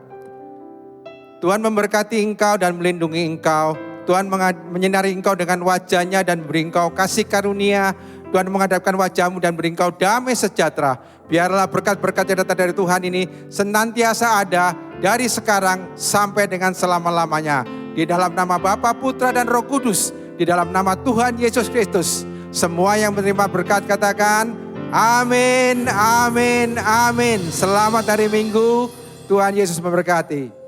Tuhan memberkati engkau dan melindungi engkau. Tuhan menyinari engkau dengan wajahnya dan beri engkau kasih karunia. Tuhan menghadapkan wajahmu dan beri engkau damai sejahtera. Biarlah berkat-berkat yang datang dari Tuhan ini senantiasa ada dari sekarang sampai dengan selama-lamanya. Di dalam nama Bapa, Putra dan Roh Kudus. Di dalam nama Tuhan Yesus Kristus. Semua yang menerima berkat katakan amin, amin, amin. Selamat hari Minggu. Tuhan Yesus memberkati.